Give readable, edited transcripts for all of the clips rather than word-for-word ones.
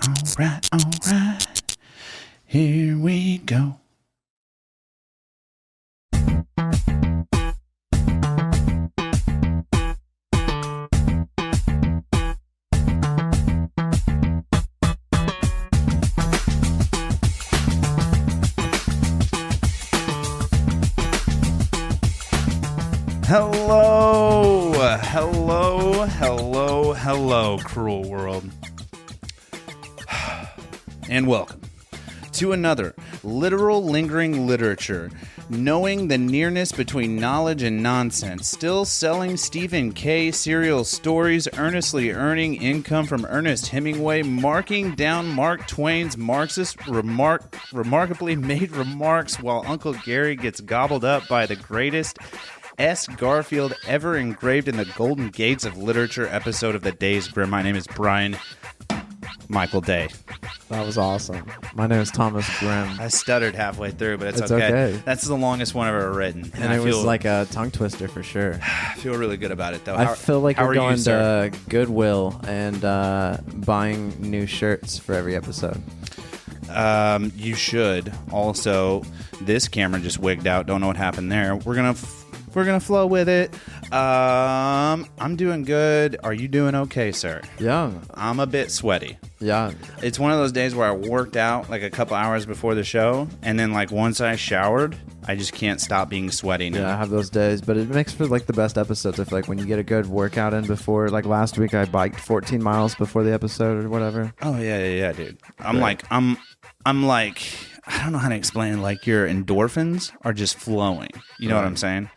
All right. Here we go. Hello, cruel world. And welcome to another literal lingering literature, knowing the nearness between knowledge and nonsense, still selling Stephen K. serial stories, earnestly earning income from Ernest Hemingway, marking down Mark Twain's Marxist remarkably made remarks while Uncle Gary gets gobbled up by the greatest S. Garfield ever engraved in the golden gates of literature episode of the Days Grimm. My name is Brian Michael Day. That was awesome. My name is Thomas Grimm. I stuttered halfway through, but it's okay. That's the longest one I've ever written. And it was like a tongue twister for sure. I feel really good about it, though. I feel like we're going to Goodwill and buying new shirts for every episode. You should. Also, this camera just wigged out. Don't know what happened there. We're gonna flow with it. I'm doing good. Are you doing okay, sir? Yeah. I'm a bit sweaty. Yeah. It's one of those days where I worked out like a couple hours before the show, and then like once I showered, I just can't stop being sweaty now. Yeah, I have those days, but it makes for like the best episodes. I feel like when you get a good workout in before, like last week I biked 14 miles before the episode or whatever. Oh yeah, dude. I'm like, I don't know how to explain it. Like your endorphins are just flowing. You know what I'm saying?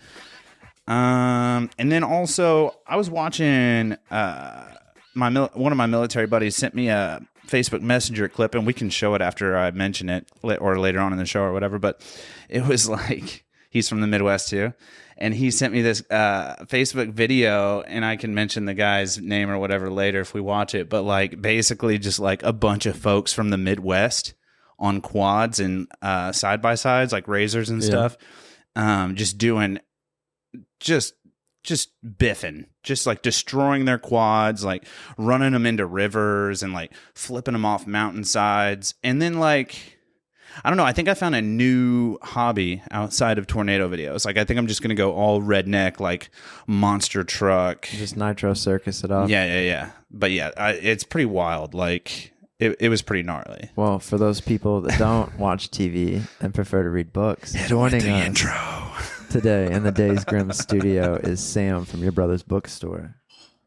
And then also I was watching, one of my military buddies sent me a Facebook Messenger clip, and we can show it after I mention it or later on in the show or whatever. But it was like, he's from the Midwest too. And he sent me this, Facebook video, and I can mention the guy's name or whatever later if we watch it. But like basically just like a bunch of folks from the Midwest on quads and, side by sides, like razors and stuff. Just doing just biffing, just like destroying their quads, like running them into rivers and like flipping them off mountainsides. And then like, I don't know, I think I found a new hobby outside of tornado videos. Like I think I'm just going to go all redneck, like monster truck. Just nitro circus it up. Yeah. But yeah, it's pretty wild. Like it was pretty gnarly. Well, for those people that don't watch TV and prefer to read books, joining us intro today in the Days Grimm studio is Sam from Your Brother's Bookstore.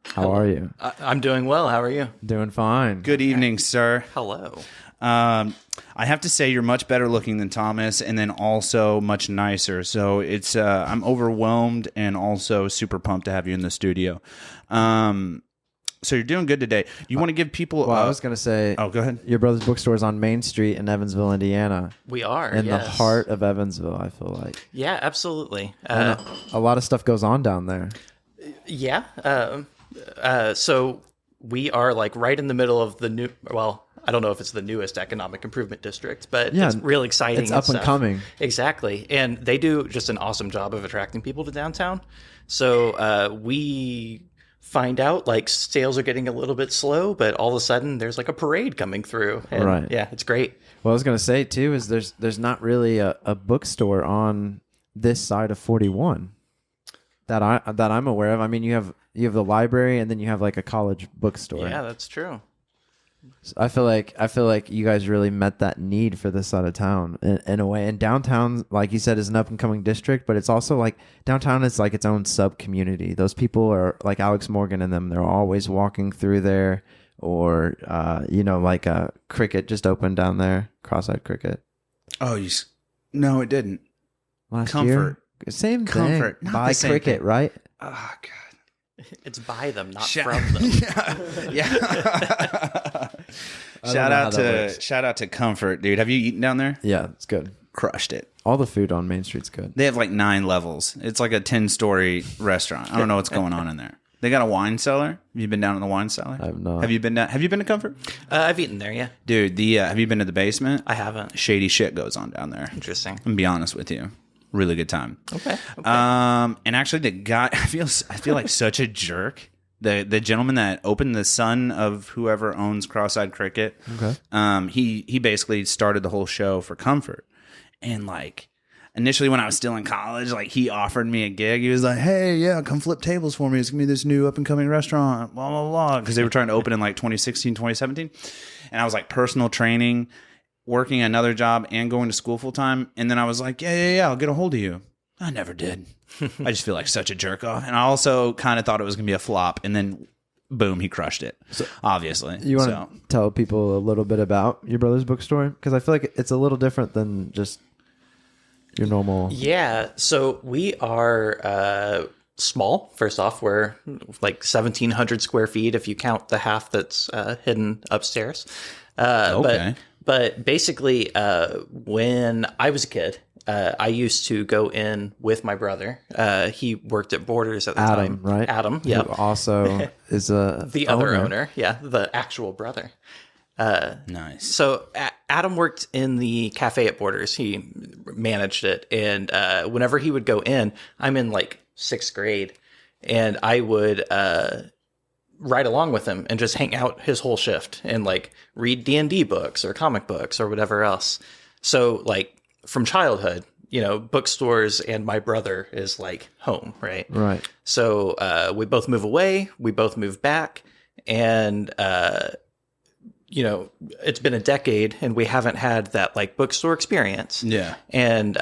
How are you? I'm doing well. How are you? Doing fine. Good evening, sir. Hello. I have to say you're much better looking than Thomas, and then also much nicer. So it's I'm overwhelmed and also super pumped to have you in the studio. So you're doing good today. You want to give people... Well, I was going to say... Oh, go ahead. Your Brother's Bookstore is on Main Street in Evansville, Indiana. We are, in the heart of Evansville, I feel like. Yeah, absolutely. A lot of stuff goes on down there. Yeah. So we are like right in the middle of the new... Well, I don't know if it's the newest economic improvement district, but it's really exciting. It's up and coming. Exactly. And they do just an awesome job of attracting people to downtown. So we... find out like sales are getting a little bit slow, but all of a sudden there's like a parade coming through. And right. Yeah, it's great. Well, I was going to say too, is there's not really a bookstore on this side of 41 that I'm aware of. I mean, you have the library, and then you have like a college bookstore. Yeah, that's true. So I feel like you guys really met that need for this side of town in a way. And downtown, like you said, is an up and coming district, but it's also like downtown is like its own sub community. Those people are like Alex Morgan and them. They're always walking through there, or like a Cricket just opened down there, Cross-eyed Cricket. Oh, no, it didn't. Last Comfort. year, same Comfort. thing. Buy Cricket, thing. Right? Oh God. It's by them, not from them. Yeah. Shout out to Comfort, dude. Have you eaten down there? Yeah, it's good. Crushed it. All the food on Main Street's good. They have like 9 levels. It's like a 10-story restaurant. I don't know what's going on in there. They got a wine cellar. Have you been down in the wine cellar? I have not. Have you been to Comfort? I've eaten there, yeah. Dude, have you been to the basement? I haven't. Shady shit goes on down there. Interesting. I'm gonna be honest with you. Really good time. Okay. And actually the guy, I feel like such a jerk The gentleman that opened, the son of whoever owns Cross-Eyed Cricket. Okay. He basically started the whole show for comfort. And like initially when I was still in college, like he offered me a gig. He was like, "Hey, yeah, come flip tables for me. It's gonna be this new up and coming restaurant, blah, blah, blah." Because they were trying to open in like 2016, 2017. And I was like personal training, working another job and going to school full time. And then I was like, yeah, I'll get a hold of you. I never did. I just feel like such a jerk off. And I also kind of thought it was going to be a flop. And then, boom, he crushed it, obviously. You want to tell people a little bit about your brother's bookstore? Because I feel like it's a little different than just your normal... Yeah, so we are small, first off. We're like 1,700 square feet if you count the half that's hidden upstairs. Okay. But basically, when I was a kid... I used to go in with my brother. He worked at Borders at the time. Adam, right? Adam, yeah. Who also is the other owner, yeah, the actual brother. Nice. So Adam worked in the cafe at Borders. He managed it, and whenever he would go in, I'm in like 6th grade, and I would ride along with him and just hang out his whole shift and like read D&D books or comic books or whatever else. So like. From childhood, bookstores and my brother is like home, right? Right. So we both move away, we both move back, and it's been a decade, and we haven't had that like bookstore experience. Yeah. And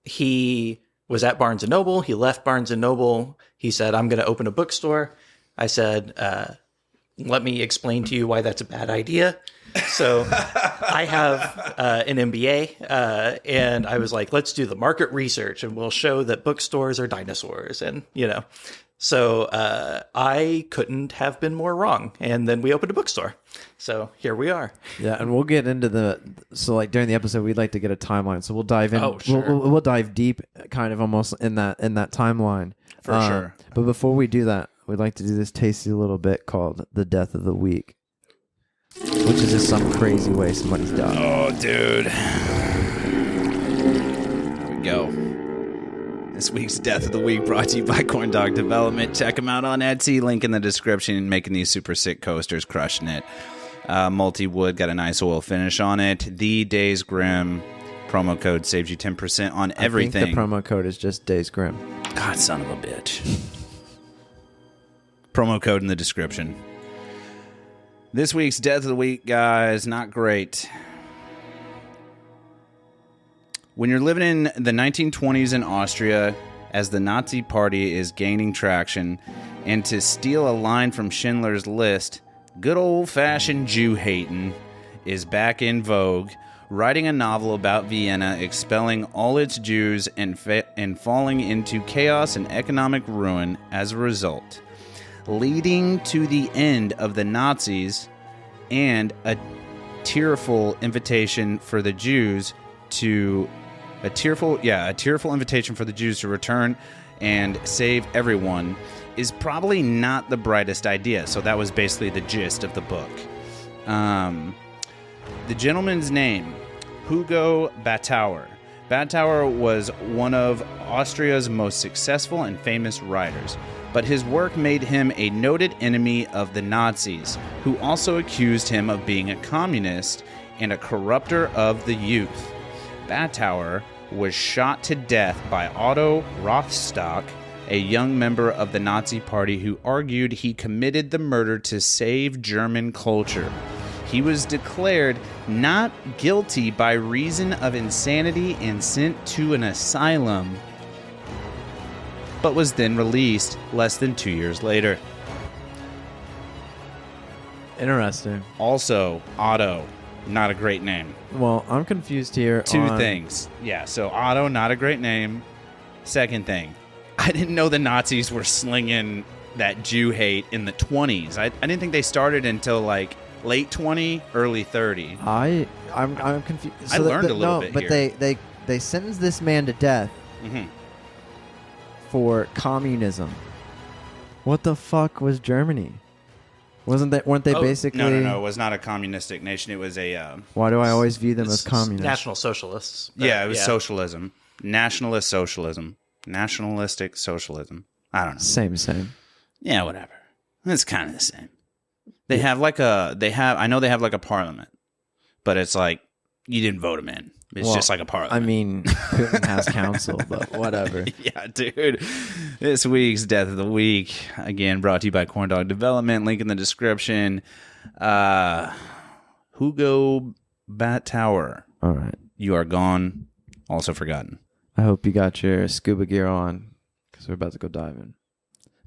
he was at Barnes and Noble. He left Barnes and Noble. He said, "I'm going to open a bookstore." I said, "Let me explain to you why that's a bad idea." So I have an MBA, and I was like, let's do the market research and we'll show that bookstores are dinosaurs. And, so I couldn't have been more wrong. And then we opened a bookstore. So here we are. Yeah, and we'll get into so like during the episode, we'd like to get a timeline. So we'll dive in. Oh, sure. We'll dive deep kind of almost in that timeline. For sure. But before we do that, we'd like to do this tasty little bit called the Death of the Week. Which is just some crazy way somebody's died. Oh, dude. Here we go. This week's Death of the Week brought to you by Corn Dog Development. Check them out on Etsy. Link in the description. Making these super sick coasters. Crushing it. Multi-wood. Got a nice oil finish on it. The Days Grimm promo code saves you 10% on everything. I think the promo code is just Days Grimm. God, son of a bitch. Promo code in the description. This week's Death of the Week, guys, not great. When you're living in the 1920s in Austria, as the Nazi Party is gaining traction, and to steal a line from Schindler's List, good old-fashioned Jew-hating is back in vogue, writing a novel about Vienna expelling all its Jews and falling into chaos and economic ruin as a result, leading to the end of the Nazis and a tearful invitation for the Jews to return and save everyone is probably not the brightest idea. So that was basically the gist of the book. The gentleman's name, Hugo Battauer. Battauer was one of Austria's most successful and famous writers, but his work made him a noted enemy of the Nazis, who also accused him of being a communist and a corrupter of the youth. Battauer was shot to death by Otto Rothstock, a young member of the Nazi Party who argued he committed the murder to save German culture. He was declared not guilty by reason of insanity and sent to an asylum, but was then released less than 2 years later. Interesting. Also, Otto, not a great name. Well, I'm confused here. Two things. Yeah, so Otto, not a great name. Second thing, I didn't know the Nazis were slinging that Jew hate in the 20s. I didn't think they started until like late 20, early 30. I'm confused. I learned a little bit but here. they sentenced this man to death for communism. What the fuck was Germany? Weren't they basically? No. It was not a communistic nation. It was a. Why do I always view them as communists? National socialists. Yeah, it was socialism. Nationalist socialism. Nationalistic socialism. I don't know. Same. Yeah, whatever. It's kind of the same. They have like I know they have like a parliament, but it's like you didn't vote them in. It's just like a parliament. I mean, Putin has council, but whatever. Yeah, dude. This week's Death of the Week, again, brought to you by Corn Dog Development. Link in the description. Hugo Bat Tower. All right. You are gone. Also forgotten. I hope you got your scuba gear on because we're about to go diving.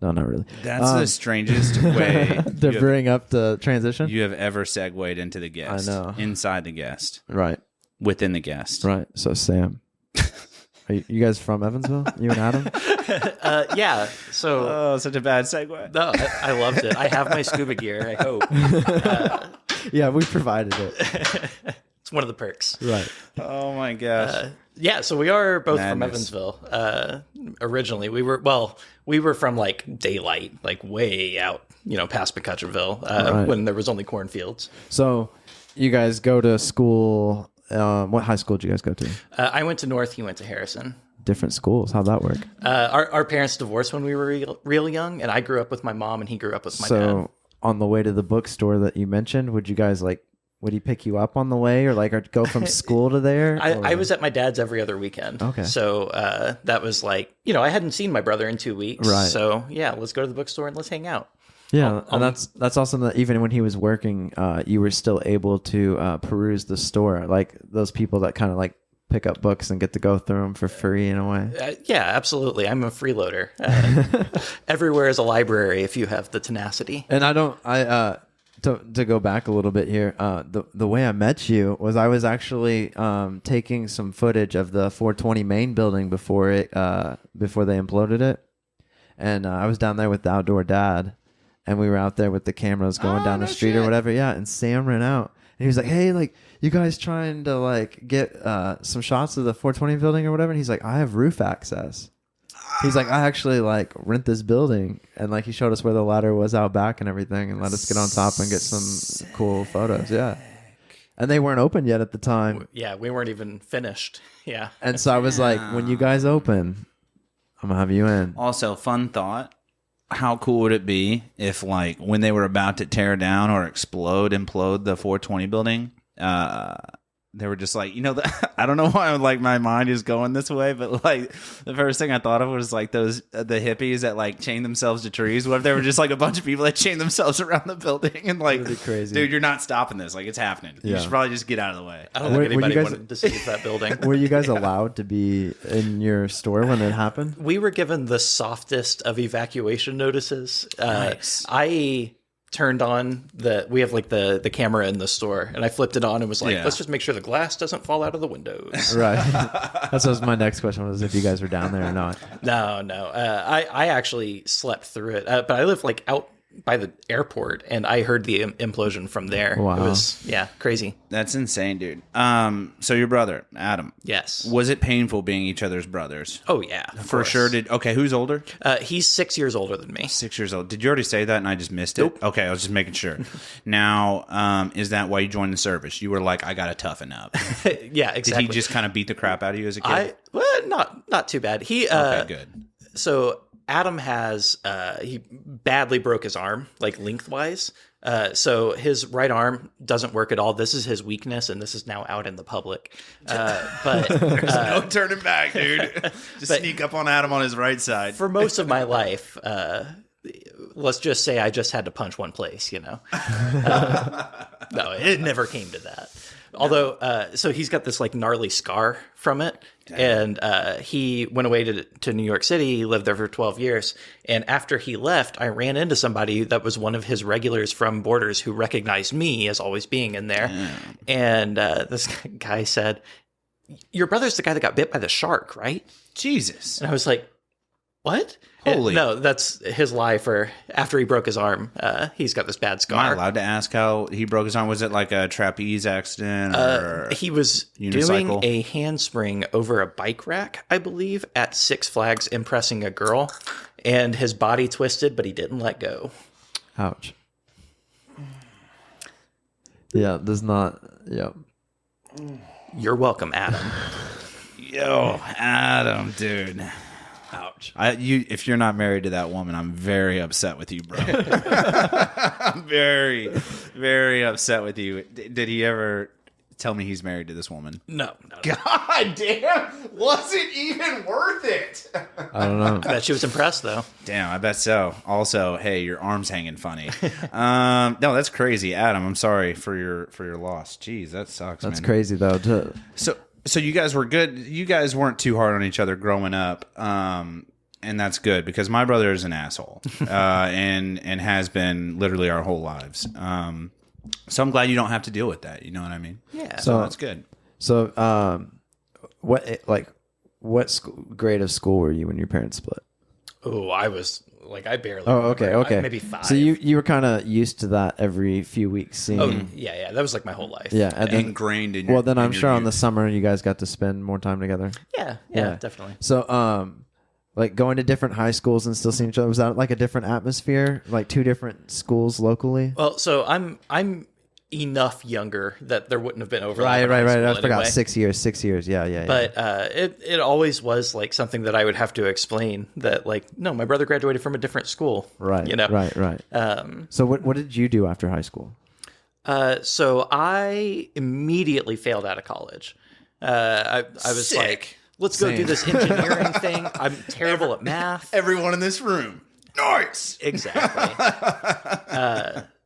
No, not really. That's the strangest way to bring up the transition you have ever segued into the guest. I know. Inside the guest. Right. Within the guest. Right. So, Sam, are you guys from Evansville? You and Adam? Yeah. So. Oh, such a bad segue. No, I loved it. I have my scuba gear. I hope. Yeah, we provided it. It's one of the perks. Right. Oh my gosh. Yeah, so we are both from Madness. Evansville. Originally, we were from like daylight, like way out, past McCutcheonville, Right. when there was only cornfields. So, you guys go to school. What high school did you guys go to? I went to North. He went to Harrison. Different schools. How'd that work? Our parents divorced when we were real young, and I grew up with my mom, and he grew up with my dad. So, on the way to the bookstore that you mentioned, would you guys would he pick you up on the way, or go from school to there? I was at my dad's every other weekend. Okay. So that was like, I hadn't seen my brother in 2 weeks. Right. So yeah, let's go to the bookstore and let's hang out. Yeah, and that's awesome that even when he was working, you were still able to peruse the store, like those people that kind of pick up books and get to go through them for free in a way. Yeah, absolutely. I'm a freeloader. Everywhere is a library if you have the tenacity. And to go back a little bit here, the way I met you was I was actually taking some footage of the 420 main building before they imploded it, and I was down there with the outdoor dad. And we were out there with the cameras going down the street or whatever. Yeah. And Sam ran out and he was like, "Hey, you guys trying to get some shots of the 420 building or whatever?" And he's like, "I have roof access." He's like, "I actually rent this building." And he showed us where the ladder was out back and everything and let us get on top and get some cool photos. Yeah. And they weren't open yet at the time. Yeah. We weren't even finished. Yeah. And so I was like, when you guys open, I'm going to have you in. Also, fun thought. How cool would it be if, when they were about to tear down or implode the 420 building, they were just I don't know why my mind is going this way, but the first thing I thought of was the hippies that chained themselves to trees. What if there were just a bunch of people that chained themselves around the building and That'd be crazy. Dude, you're not stopping this. It's happening. You Yeah. should probably just get out of the way. I don't think Were anybody you guys- wanted to see that building. Were you guys allowed to be in your store when it happened? We were given the softest of evacuation notices. Nice. I turned on we have the camera in the store, and I flipped it on and was like, Yeah. let's just make sure the glass doesn't fall out of the windows. Right. That's what my next question was, if you guys were down there or not. No. I actually slept through it, but I live out by the airport, and I heard the implosion from there. Wow. It was crazy. That's insane, dude. So your brother, Adam. Yes. Was it painful being each other's brothers? Oh yeah, of For course. sure. Who's older? He's 6 years older than me. 6 years old. Did you already say that and I just missed it? Nope. Okay, I was just making sure. Now, is that why you joined the service? You were like, I gotta toughen up. Yeah, exactly. Did he just kind of beat the crap out of you as a kid? Not too bad. He Okay, good. So Adam has he badly broke his arm, lengthwise. So his right arm doesn't work at all. This is his weakness, and this is now out in the public. But There's no turning back, dude. Just sneak up on Adam on his right side. for most of my life, let's just say I just had to punch one place. No, it never came to that. Although, so he's got this gnarly scar from it. And he went away to New York City. He lived there for 12 years. And after he left, I ran into somebody that was one of his regulars from Borders who recognized me as always being in there. Damn. And this guy said, "Your brother's the guy that got bit by the shark, right?" Jesus. And I was like, "What?" Holy. No, that's his lie for after he broke his arm. He's got this bad Am I scar. allowed to ask how he broke his arm? Was it like a trapeze accident or He was unicycle? doing a handspring over a bike rack, I believe, at Six Flags, impressing a girl, and his body twisted, but he didn't let go. Ouch. Yeah, does not. Yep. You're welcome, Adam. Yo, Adam, dude. Ouch. If you're not married to that woman, I'm very upset with you, bro. I'm very, very upset with you. Did he ever tell me he's married to this woman? No. God damn! Was it even worth it? I don't know. I bet she was impressed, though. Damn, I bet so. Also, hey, your arm's hanging funny. No, that's crazy, Adam. I'm sorry for your loss. Jeez, that sucks. That's man. crazy though. So you guys were good. You guys weren't too hard on each other growing up, and that's good because my brother is an asshole, and has been literally our whole lives. So I'm glad you don't have to deal with that. You know what I mean? Yeah. So that's good. So, what grade of school were you when your parents split? Oh, I was like, I barely. Oh, okay, remember. okay. Maybe 5. So you were kind of used to that every few weeks seeing. Oh, yeah. That was like my whole life. Yeah, and then, Ingrained in your. well, then I'm in your sure on the youth. summer you guys got to spend more time together. Yeah, Yeah. definitely. So, like going to different high schools and still seeing each other, was that like a different atmosphere? Like 2 different schools locally? Well, so I'm enough younger that there wouldn't have been overlap. Right. in high school I forgot anyway. 6 years. 6 years. Yeah. But it always was like something that I would have to explain that like, no, my brother graduated from a different school. Right. You know? Right. So what did you do after high school? So I immediately failed out of college. I was Sick. like, let's go do this engineering thing. I'm terrible at math. Everyone in this room. Nice. Exactly.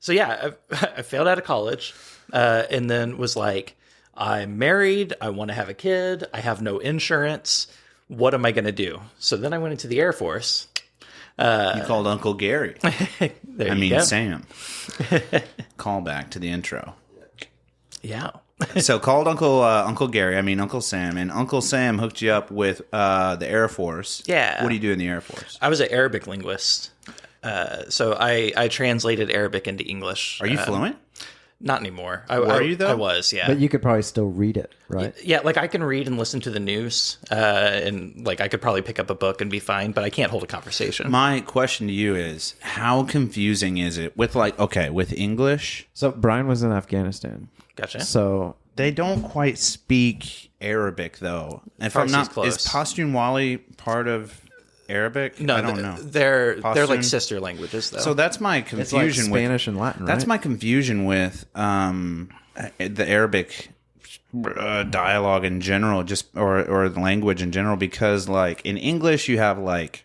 So yeah, I failed out of college, and then was like, I'm married. I want to have a kid. I have no insurance. What am I going to do? So then I went into the Air Force. You called Uncle Gary. There you go. Sam. Call back to the intro. Yeah. So called Uncle Gary. Uncle Sam, and Uncle Sam hooked you up with the Air Force. Yeah. What do you do in the Air Force? I was an Arabic linguist. So I translated Arabic into English. Are you fluent? Not anymore. Were you, though? I was, yeah. But you could probably still read it, right? Yeah, like I can read and listen to the news, and like I could probably pick up a book and be fine, but I can't hold a conversation. My question to you is, how confusing is it with with English? So Brian was in Afghanistan. Gotcha. So They don't quite speak Arabic, though. If I'm Farsi's not, close. is Pashtunwali part of Arabic? No, I don't know. They're Pashtun? like sister languages, though. So that's my it's like confusion with Spanish and Latin, right? That's my confusion with the Arabic dialogue in general, just or the language in general, because like in English you have like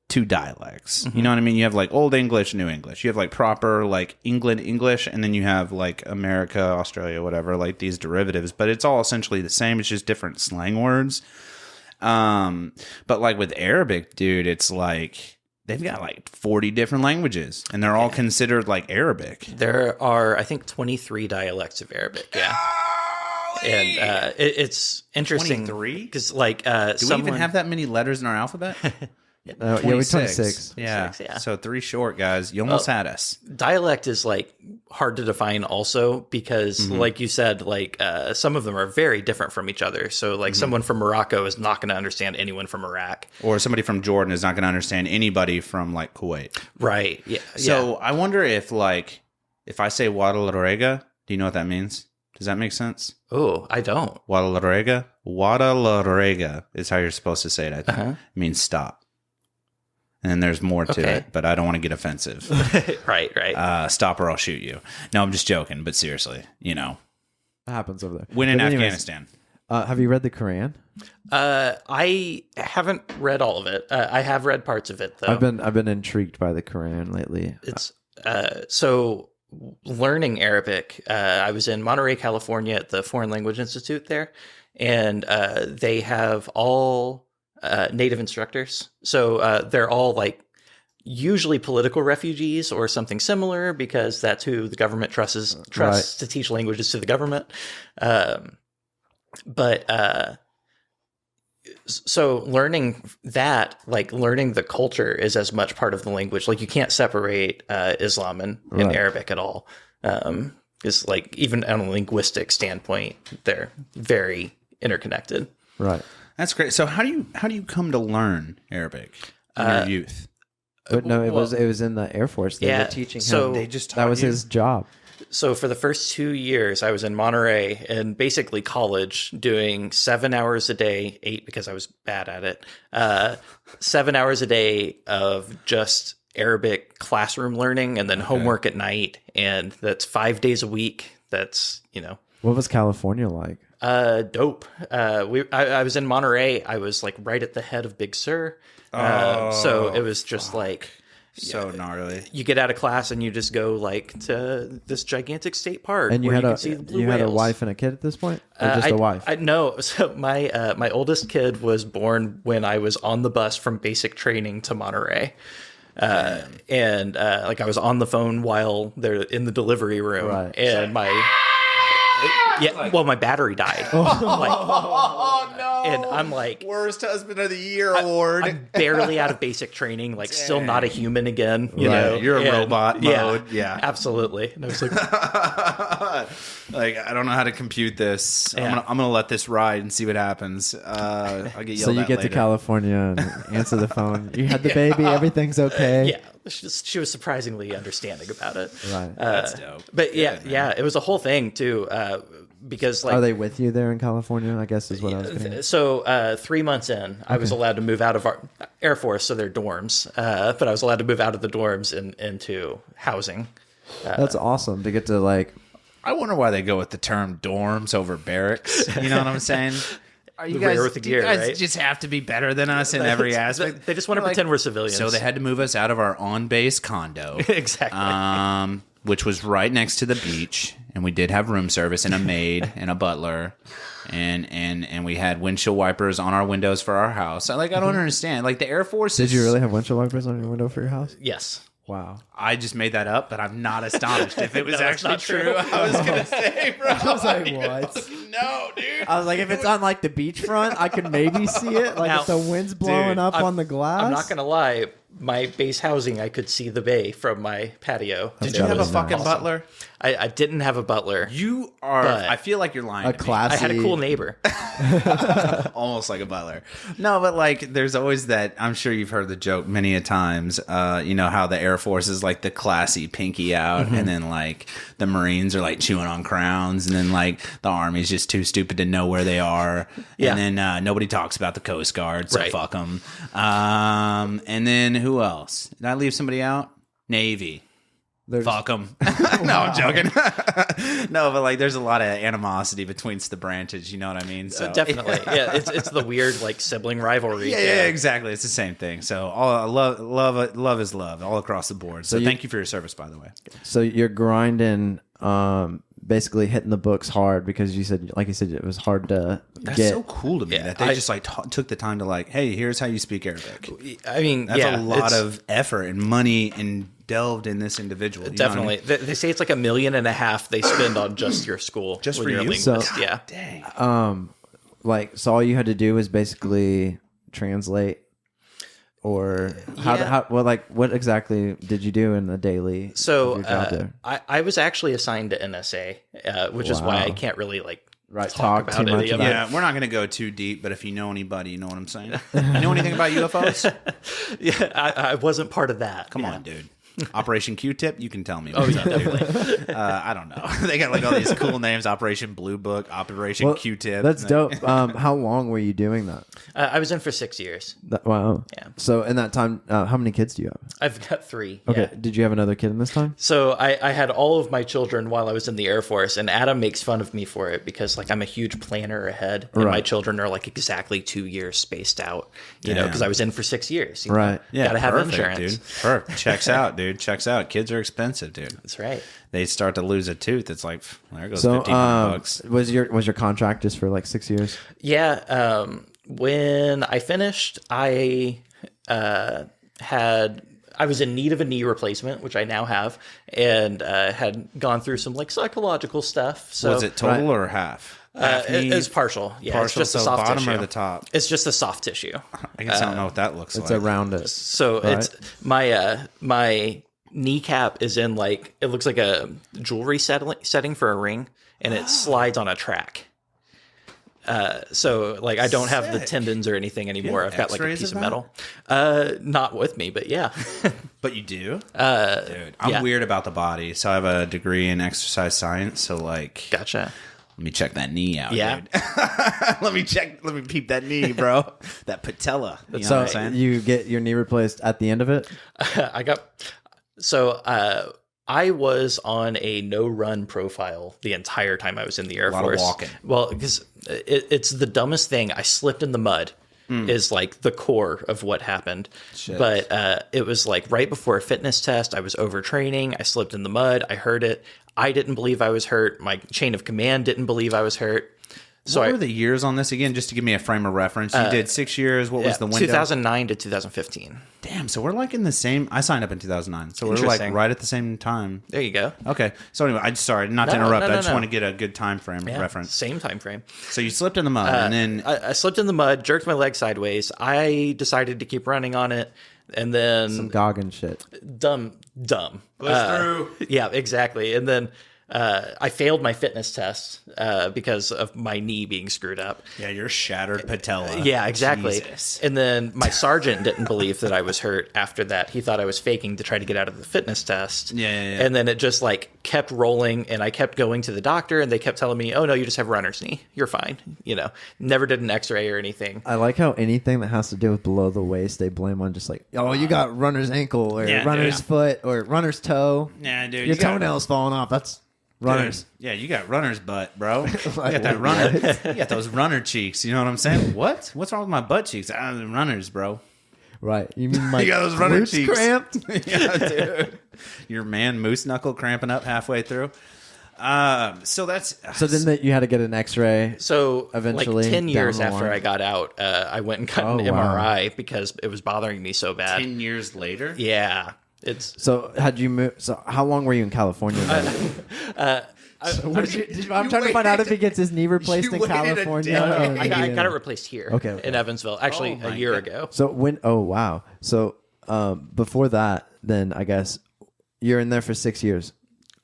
2 dialects. You know what I mean? You have like Old English, New English. You have like proper like England English, and then you have like America, Australia, whatever, like these derivatives. But it's all essentially the same. It's just different slang words. But like with Arabic, dude, it's like they've got like 40 different languages, and they're all considered like Arabic. there are, I think, 23 dialects of Arabic. Yeah. And it's interesting 23? because like Do we even have that many letters in our alphabet? yeah, we're 26. Yeah. 26, yeah. So 3 short, guys. You almost had us. dialect is like hard to define also because like you said, like some of them are very different from each other. So like someone from Morocco is not going to understand anyone from Iraq. Or somebody from Jordan is not going to understand anybody from like Kuwait. Right. Yeah. So I wonder if like if I say Guadalajara, do you know what that means? Does that make sense? Oh, I don't. Guadalajara? Guadalajara is how you're supposed to say it, I think. It means stop. And then there's more to it, but I don't want to get offensive. Right. Stop or I'll shoot you. No, I'm just joking, but seriously, you know. It happens over there. When in But anyways, Afghanistan. have you read the Quran? I haven't read all of it. I have read parts of it though. I've been intrigued by the Quran lately. It's so learning Arabic. I was in Monterey, California, at the Foreign Language Institute there, and they have all native instructors. So they're all like usually political refugees or something similar because that's who the government trusts to teach languages to the government. So learning that, like learning the culture, is as much part of the language. Like you can't separate Islam and Arabic at all. Because like even on a linguistic standpoint, they're very interconnected. Right. That's great. So how do you come to learn Arabic in your youth? But no, it was in the Air Force. They were teaching him. so They just that taught was you? his job. So for the first 2 years, I was in Monterey in basically college doing 7 hours a day, 8 because I was bad at it, 7 hours a day of just Arabic classroom learning and then homework at night. And that's 5 days a week. That's, What was California like? Dope. I was in Monterey. I was like right at the head of Big Sur. So it was just like... So gnarly. You get out of class and you just go like to this gigantic state park. And you where had can see the blue had a whales. wife and a kid at this point, or just a wife? No. So my oldest kid was born when I was on the bus from basic training to Monterey. And like I was on the phone while they're in the delivery room, Right. and my battery died. Oh no! And I'm like, worst husband of the year award. I'm barely out of basic training, like still not a human again. You Right. know, You're a And- robot mode. Yeah. absolutely. And I was like, Like, I don't know how to compute this. Yeah. I'm gonna let this ride and see what happens. I'll get yelled So you at get to later. California and answer the phone. You had the baby. Everything's okay. yeah, she was surprisingly understanding about it. Right. That's dope. But yeah, it was a whole thing too. Because like Are they with you there in California? I guess is what I was getting at. So 3 months in, I was allowed to move out of our Air Force, so they're dorms. But I was allowed to move out of the dorms and into housing. That's awesome to get to like. I wonder why they go with the term dorms over barracks. You know what I'm saying? Are you The rare with the do you gear, guys right? just have to be better than us in every aspect? They just want to pretend we're civilians. So they had to move us out of our on-base condo. exactly. Which was right next to the beach, and we did have room service and a maid and a butler, and we had windshield wipers on our windows for our house. I don't understand. Like the Air Force. Did you really have windshield wipers on your window for your house? Yes. Wow. I just made that up, but I'm not astonished if it was No, that's actually not true. true. I was gonna say, bro. I was like, what? No, dude. I was like, if it's on like the beachfront, I could maybe see it. Like Now, if the wind's blowing dude, up on the glass. I'm not gonna lie. My base housing, I could see the bay from my patio. Did That you have a was fucking awesome. butler? I didn't have a butler. You are. But- I feel like you're lying. A to me. classy. I had a cool neighbor. Almost like a butler. No, but like there's always that. I'm sure you've heard the joke many a times. You know how the Air Force is like the classy pinky out, and then like the Marines are like chewing on crowns, and then like the Army's just too stupid to know where they are, Yeah. and then nobody talks about the Coast Guard, so Right. fuck them. And then who else? Did I leave somebody out? Navy. There's- Fuck them. No, I'm joking. No, but like there's a lot of animosity between the branches. You know what I mean? So Definitely. Yeah, it's the weird like sibling rivalry. Yeah, exactly. It's the same thing. So all love is love all across the board. So thank you for your service, by the way. So you're grinding, basically hitting the books hard because you said, like you said, it was hard to That's get. so cool to me that they just like took the time to like, hey, here's how you speak Arabic. I mean, That's yeah, a lot it's- of effort and money and delved in this individual. You know what I mean? Definitely. They say it's like $1.5 million they spend on just your school. Just when for you're a you? linguist. So- yeah. Dang. Like, so all you had to do was basically translate, or Yeah. what exactly did you do in the daily? So of your job there? I was actually assigned to NSA, which is why I Wow. can't really like Right, talk talk too about much any of about it. Yeah, we're not going to go too deep, but if you know anybody, you know what I'm saying. You know anything about UFOs? Yeah, I wasn't part of that. Come Yeah. on, dude. Operation Q-Tip, you can tell me. Oh what's yeah, up, dude. definitely. I don't know. They got like all these cool names: Operation Blue Book, Operation Well, Q-Tip. That's dope. How long were you doing that? I was in for 6 years. Wow. Yeah. So in that time, how many kids do you have? I've got 3. Okay. Yeah. Did you have another kid in this time? So I had all of my children while I was in the Air Force, and Adam makes fun of me for it because like I'm a huge planner ahead, and my Right. children are like exactly 2 years spaced out. You know, Damn. because I was in for 6 years. You know? Right. Yeah, Gotta have perfect, insurance. dude. Perfect. Checks out, dude. Checks out. Kids are expensive, dude. That's right. They start to lose a tooth. It's like there goes So $1,500. was your contract just for like 6 years? Yeah. When I finished, I was in need of a knee replacement, which I now have, and had gone through some like psychological stuff. So Was it total or half? Half knee, it's partial. Yeah, partial, it's just so the soft bottom tissue. or the top? It's just the soft tissue. I guess I don't know what that looks It's like. around it. So Right. it's my kneecap is in like it looks like a jewelry setting for a ring, and it slides on a track. So like I don't have the Sick. tendons or anything anymore. I've got like a X-rays piece of of metal. Not with me, but yeah. But you do? Dude, I'm yeah. weird about the body. So I have a degree in exercise science. So like, Gotcha. let me check that knee out, Yeah. dude. Let me peep that knee, bro. That patella. You know So what I'm saying? you get your knee replaced at the end of it. I was on a no-run profile the entire time I was in the Air lot of Force. walking. Well, because it's the dumbest thing. I slipped in the mud. Is like the core of what happened. Shit. But it was like right before a fitness test. I was overtraining. I slipped in the mud. I heard it. I didn't believe I was hurt. My chain of command didn't believe I was hurt. So What were the years on this again? Just to give me a frame of reference. You did 6 years. What was the window? 2009 to 2015. Damn. So we're like in the same. I signed up in 2009. So we're like Interesting. right at the same time. There you go. Okay. So anyway, I'm sorry not to No, interrupt. no, I just no. want to get a good time frame Yeah, reference. Same time frame. So you slipped in the mud and then I slipped in the mud, jerked my leg sideways. I decided to keep running on it, and then Some Goggin shit. dumb. through. Yeah, exactly. And then I failed my fitness test because of my knee being screwed up. Yeah, you're shattered patella. Yeah, exactly. Jesus. And then my sergeant didn't believe that I was hurt after that. He thought I was faking to try to get out of the fitness test. Yeah. And then it just like kept rolling, and I kept going to the doctor, and they kept telling me, "Oh no, you just have runner's knee. You're fine." You know, never did an X-ray or anything. I like how anything that has to do with below the waist, they blame on just like, oh, you got runner's ankle or Yeah, runner's dude. foot or runner's toe. Yeah, dude. Your you got- toenail's falling off. That's runners. Dude, yeah, you got runner's butt, bro. You Like, got that runner. You got those runner cheeks. You know what I'm saying? What? What's wrong with my butt cheeks? The runners, bro. Right. You mean my You got those runner glutes cheeks. cramped? Yeah, dude. Your man moose knuckle cramping up halfway through. So that's So then you had to get an X-ray. So, Eventually, like 10 years down the after line. I got out, I went and got an Oh, wow. MRI because it was bothering me so bad. 10 years later. Yeah, it's So had you moved? So how long were you in California? Then? I'm trying to find out if he gets his knee replaced you in waited a California. day. or I Indiana. got it replaced here, Okay. in Evansville, actually Oh a my year God. ago. So when? Oh wow. So before that, then I guess you're in there for 6 years.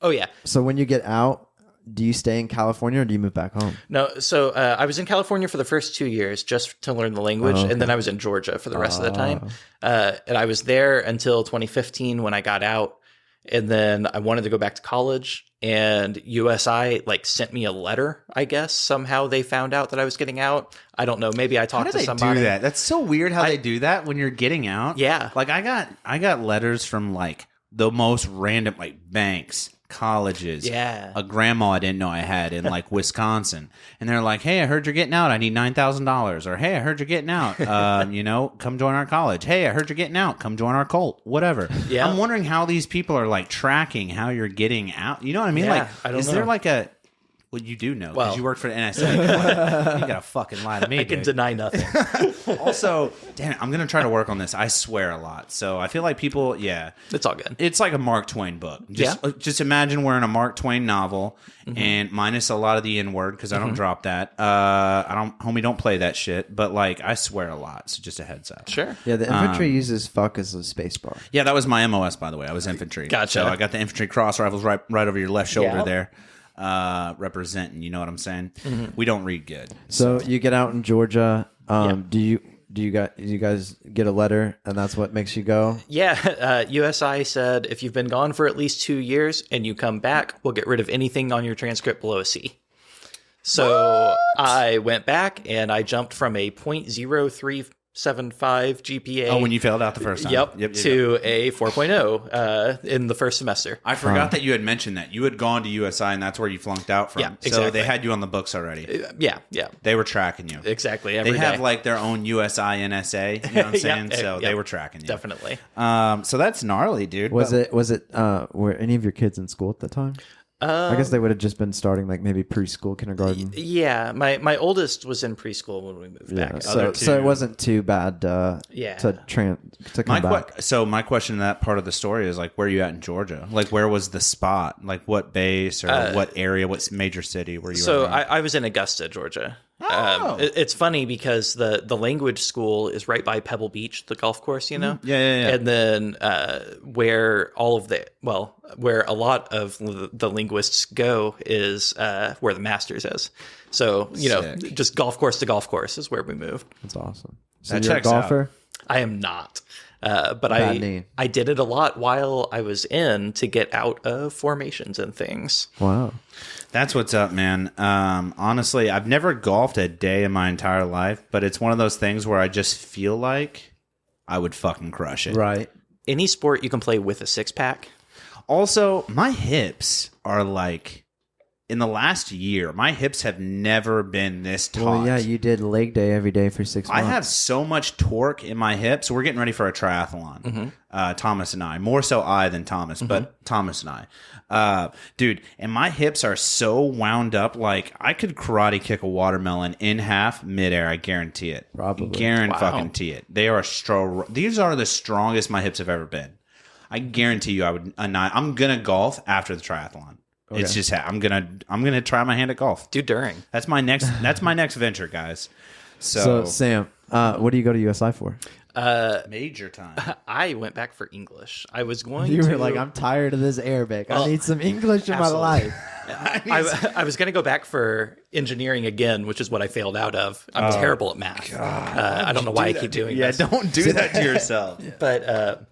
Oh yeah, So when you get out, do you stay in California or do you move back home? no. So I was in California for the first 2 years just to learn the language, and then I was in Georgia for the rest of the time. And I was there until 2015 when I got out, and then I wanted to go back to college. And USI like sent me a letter. I guess somehow they found out that I was getting out. I don't know. Maybe I How talked do to they somebody. do that? That's so weird how they do that when you're getting out. Yeah. Like I got letters from like the most random, like banks, colleges. Yeah. A grandma I didn't know I had in like Wisconsin. And they're like, "Hey, I heard you're getting out. I need $9,000." Or, "Hey, I heard you're getting out. Come join our college. Hey, I heard you're getting out. Come join our cult." Whatever. Yeah. I'm wondering how these people are like tracking how you're getting out. You know what I mean? Yeah, Like, I don't is know. there like a... Well, you do know because Well- you work for the NSA. You gotta fucking lie to me, I can dude. deny nothing. Also, damn it, I'm gonna try to work on this. I swear a lot, so I feel like people, yeah, It's all good. it's like a Mark Twain book. Just imagine we're in a Mark Twain novel, and minus a lot of the N word because I don't drop that. Homie, don't play that shit. But like, I swear a lot. So just a heads up. Sure. Yeah, the infantry uses fuck as a space bar. Yeah, that was my MOS, by the way. I was infantry. Gotcha. So I got the infantry cross rifles right over your left shoulder Yeah. there, representing. You know what I'm saying? We don't read good. So you get out in Georgia. Do you guys get a letter and that's what makes you go? Yeah, USI said if you've been gone for at least 2 years and you come back, we'll get rid of anything on your transcript below a C. So I went back and I jumped from a .0375 GPA. Oh, when you failed out the first time. Yep, to a 4.0 in the first semester. I forgot that you had mentioned that. You had gone to USI, and that's where you flunked out from. Yeah, So exactly. they had you on the books already. Yeah, They were tracking you. exactly. They Every have day. like their own USI NSA. You know what I'm saying? Yep, So yep. they were tracking you. Definitely. So that's gnarly, dude. Was it were any of your kids in school at the time? I guess they would have just been starting like maybe preschool, kindergarten. Yeah, my oldest was in preschool when we moved Yeah, back. so it wasn't too bad Yeah. to come back. So my question in that part of the story is like, where are you at in Georgia? Like, where was the spot? Like, what base or what area? What major city were you? So in? I was in Augusta, Georgia. Oh. It's funny because the language school is right by Pebble Beach, the golf course, you know? Yeah. And then where where a lot of the linguists go is where the Masters is. So, Sick. just golf course to golf course is where we moved. That's awesome. So That you're a checks out. golfer? I am not. But Bad knee. I did it a lot while I was in to get out of formations and things. Wow. That's what's up, man. Honestly, I've never golfed a day in my entire life, but it's one of those things where I just feel like I would fucking crush it. Right. Any sport you can play with a six-pack. Also, my hips are like, in the last year, my hips have never been this taut. Well, yeah, you did leg day every day for 6 months. I have so much torque in my hips. We're getting ready for a triathlon. Thomas and I. More so I than Thomas, but Thomas and I. Dude, and my hips are so wound up, like I could karate kick a watermelon in half midair. I guarantee it. Probably. Guarantee it. They are these are the strongest my hips have ever been. I guarantee you I'm going to golf after the triathlon. Okay. It's just I'm gonna try my hand at golf. Do during. That's my next venture, guys. So Sam, what do you go to USI for? Major time. I went back for English. I was going You to... were like, I'm tired of this Arabic. I Well, need some English in my absolutely. life. I was going to go back for engineering again, which is what I failed out of. I'm terrible at math. I don't know why I keep doing this. don't do that to yourself. But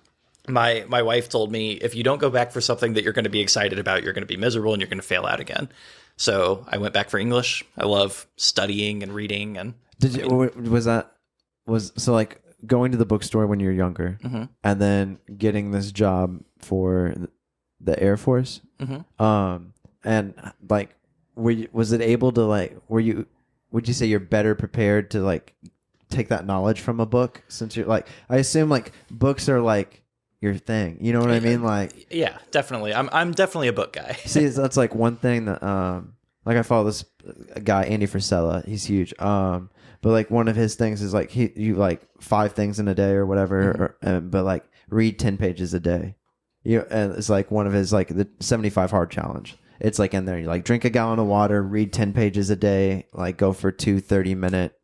my wife told me, if you don't go back for something that you're going to be excited about, you're going to be miserable and you're going to fail out again. So I went back for English. I love studying and reading. And Did you? So like going to the bookstore when you're younger, and then getting this job for the Air Force, and like, was it able to like? Would you say you're better prepared to like take that knowledge from a book, since you're like? I assume like books are like your thing. You know what I mean? Like, yeah, definitely. I'm definitely a book guy. see, that's like one thing that like I follow this guy Andy Frisella. He's huge. But like one of his things is like you like 5 things in a day or whatever, but like read 10 pages a day. And it's like one of his like the 75 hard challenge. It's like in there. You like drink a gallon of water, read 10 pages a day, like go for 2 30-minute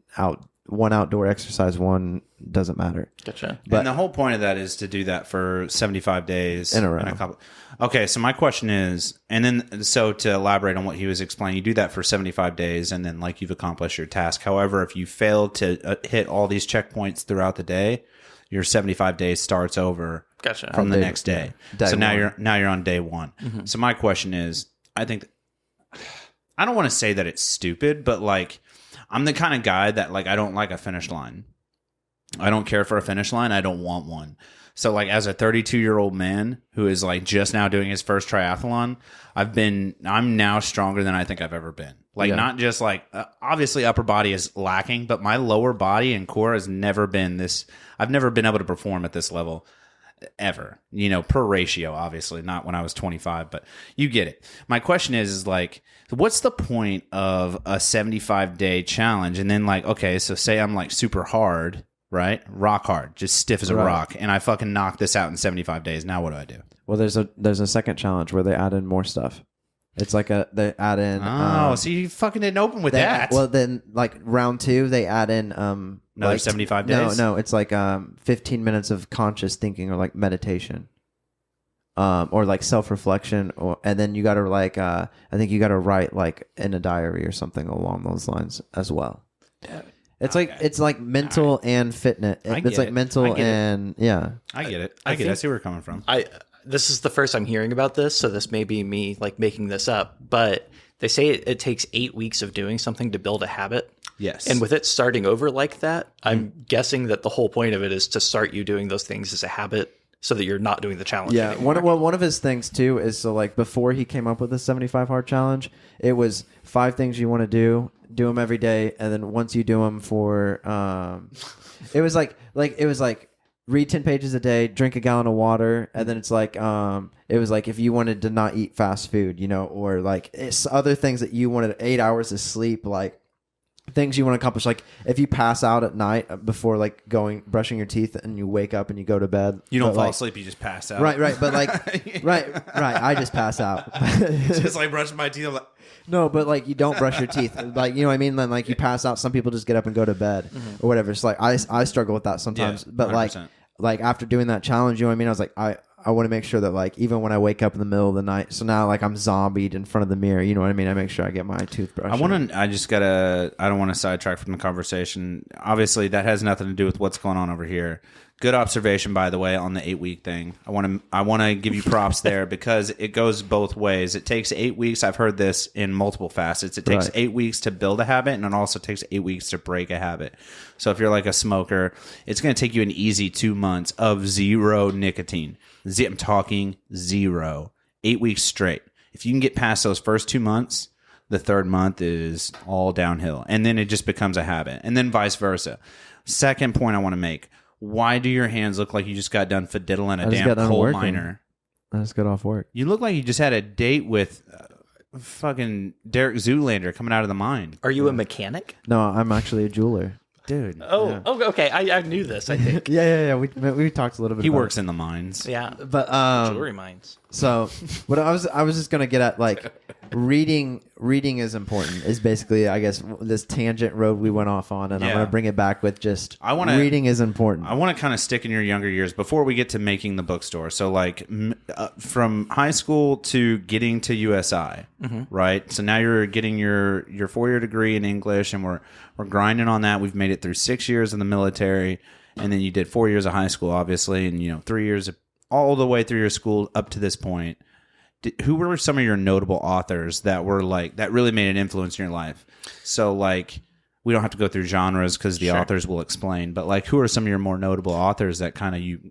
one outdoor exercise, one doesn't matter. Gotcha. And the whole point of that is to do that for 75 days in a row. Okay, so my question is, and then so to elaborate on what he was explaining, you do that for 75 days, and then like you've accomplished your task. However, if you fail to hit all these checkpoints throughout the day, your 75 days starts over from the next day. So now you're on day 1. So my question is, I don't want to say that it's stupid, but like I'm the kind of guy that like I don't like a finish line. I don't care for a finish line. I don't want one. So like as a 32-year-old man who is like just now doing his first triathlon, I'm now stronger than I think I've ever been. Like not just like obviously upper body is lacking, but my lower body and core has never been this. I've never been able to perform at this level ever, per ratio, obviously not when I was 25, but you get it. My question is like, what's the point of a 75-day challenge? And then like, okay, so say I'm like super hard, right? Rock hard, just stiff as a rock. And I fucking knock this out in 75 days. Now what do I do? Well, there's a second challenge where they add in more stuff. It's like they add in. So you fucking didn't open with that. Well, then like round 2, they add in another 75 days. No, it's like 15 minutes of conscious thinking or like meditation, or like self-reflection, and then you got to like I think you got to write like in a diary or something along those lines as well. It's like mental and fitness. It's like mental and yeah. I get it. I see where you're coming from. This is the first I'm hearing about this, so this may be me like making this up, but they say it takes 8 weeks of doing something to build a habit. Yes. And with it starting over like that, I'm guessing that the whole point of it is to start you doing those things as a habit so that you're not doing the challenge anymore. One of his things too is, so like before he came up with the 75 hard challenge, it was 5 things you want to do them every day, and then once you do them for it was like read 10 pages a day, drink a gallon of water, and then it's like it was like if you wanted to not eat fast food, or like it's other things that you wanted, 8 hours of sleep, like things you want to accomplish. Like if you pass out at night before like brushing your teeth, and you wake up and you go to bed, You don't but, fall like, asleep, you just pass out. Right, but like, right. I just pass out. Just like brushing my teeth. I'm like, No, but like you don't brush your teeth, like you know what I mean. Then like you pass out. Some people just get up and go to bed or whatever. It's like I struggle with that sometimes. Yeah, but 100%. like after doing that challenge, you know what I mean. I was like I want to make sure that like even when I wake up in the middle of the night, so now like I'm zombied in front of the mirror. You know what I mean. I make sure I get my toothbrush. I don't want to sidetrack from the conversation. Obviously, that has nothing to do with what's going on over here. Good observation, by the way, on the 8-week thing. I want to give you props there because it goes both ways. It takes 8 weeks. I've heard this in multiple facets. It takes 8 weeks to build a habit, and it also takes 8 weeks to break a habit. So if you're like a smoker, it's going to take you an easy 2 months of zero nicotine. I'm talking zero. 8 weeks straight. If you can get past those first 2 months, the third month is all downhill. And then it just becomes a habit. And then vice versa. Second point I want to make. Why do your hands look like you just got done fiddling a damn coal miner? I just got off work. You look like you just had a date with fucking Derek Zoolander coming out of the mine. Are you a mechanic? No, I'm actually a jeweler. Dude. Oh, okay. I knew this, I think. Yeah. We talked a little bit. He about works it. in the mines. Yeah. But Jewelry mines. So what I was just gonna get at, like reading is important, is basically I guess this tangent road we went off on, and I'm gonna bring it back with just reading is important. I want to kind of stick in your younger years before we get to making the bookstore. So like from high school to getting to USI, right? So now you're getting your 4-year degree in English, and we're grinding on that. We've made it through 6 years in the military, and then you did 4 years of high school, obviously, and 3 years of all the way through your school up to this point. Who were some of your notable authors that were like that really made an influence in your life? So like we don't have to go through genres because the authors will explain, but like who are some of your more notable authors that kind of you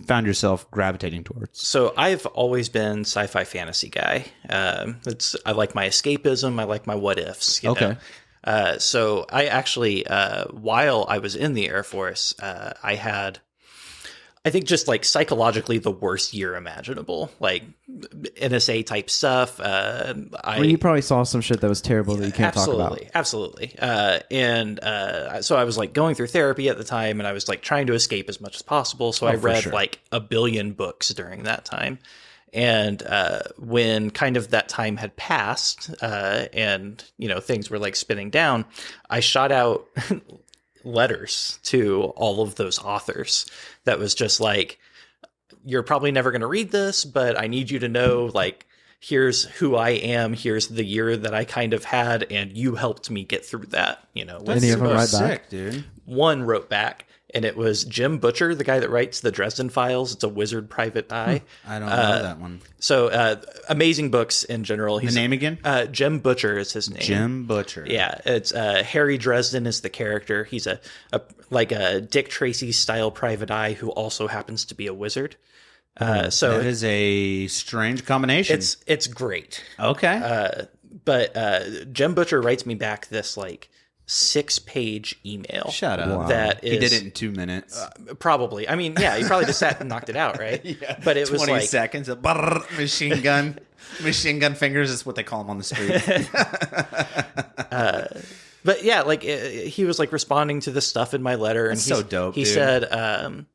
found yourself gravitating towards? So I've always been sci-fi fantasy guy. I like my escapism. I like my what ifs. You know? So I actually, while I was in the Air Force, I had, I think, just like psychologically the worst year imaginable, like NSA type stuff. You probably saw some shit that was terrible that you can't talk about. Absolutely. So I was like going through therapy at the time, and I was like trying to escape as much as possible. So I read like 1 billion books during that time. And when kind of that time had passed, and things were like spinning down, I shot out letters to all of those authors that was just like, you're probably never going to read this, but I need you to know, like, here's who I am, here's the year that I kind of had, and you helped me get through that. That's Any of them write sick, back? dude. One wrote back, and it was Jim Butcher, the guy that writes the Dresden Files. It's a wizard private eye. I don't know that one. So amazing books in general. The name again? Jim Butcher is his name. Jim Butcher. Yeah, it's Harry Dresden is the character. He's a Dick Tracy style private eye who also happens to be a wizard. So that is a strange combination. It's great. Okay. But Jim Butcher writes me back this like 6-page email. Shut up. Wow. That is, he did it in 2 minutes. Probably. I mean, yeah, he probably just sat and knocked it out, right? Yeah. But it was 20 like seconds. Machine gun. Machine gun fingers is what they call them on the street. But yeah, like he was like responding to the stuff in my letter, and That's so dope. He dude. said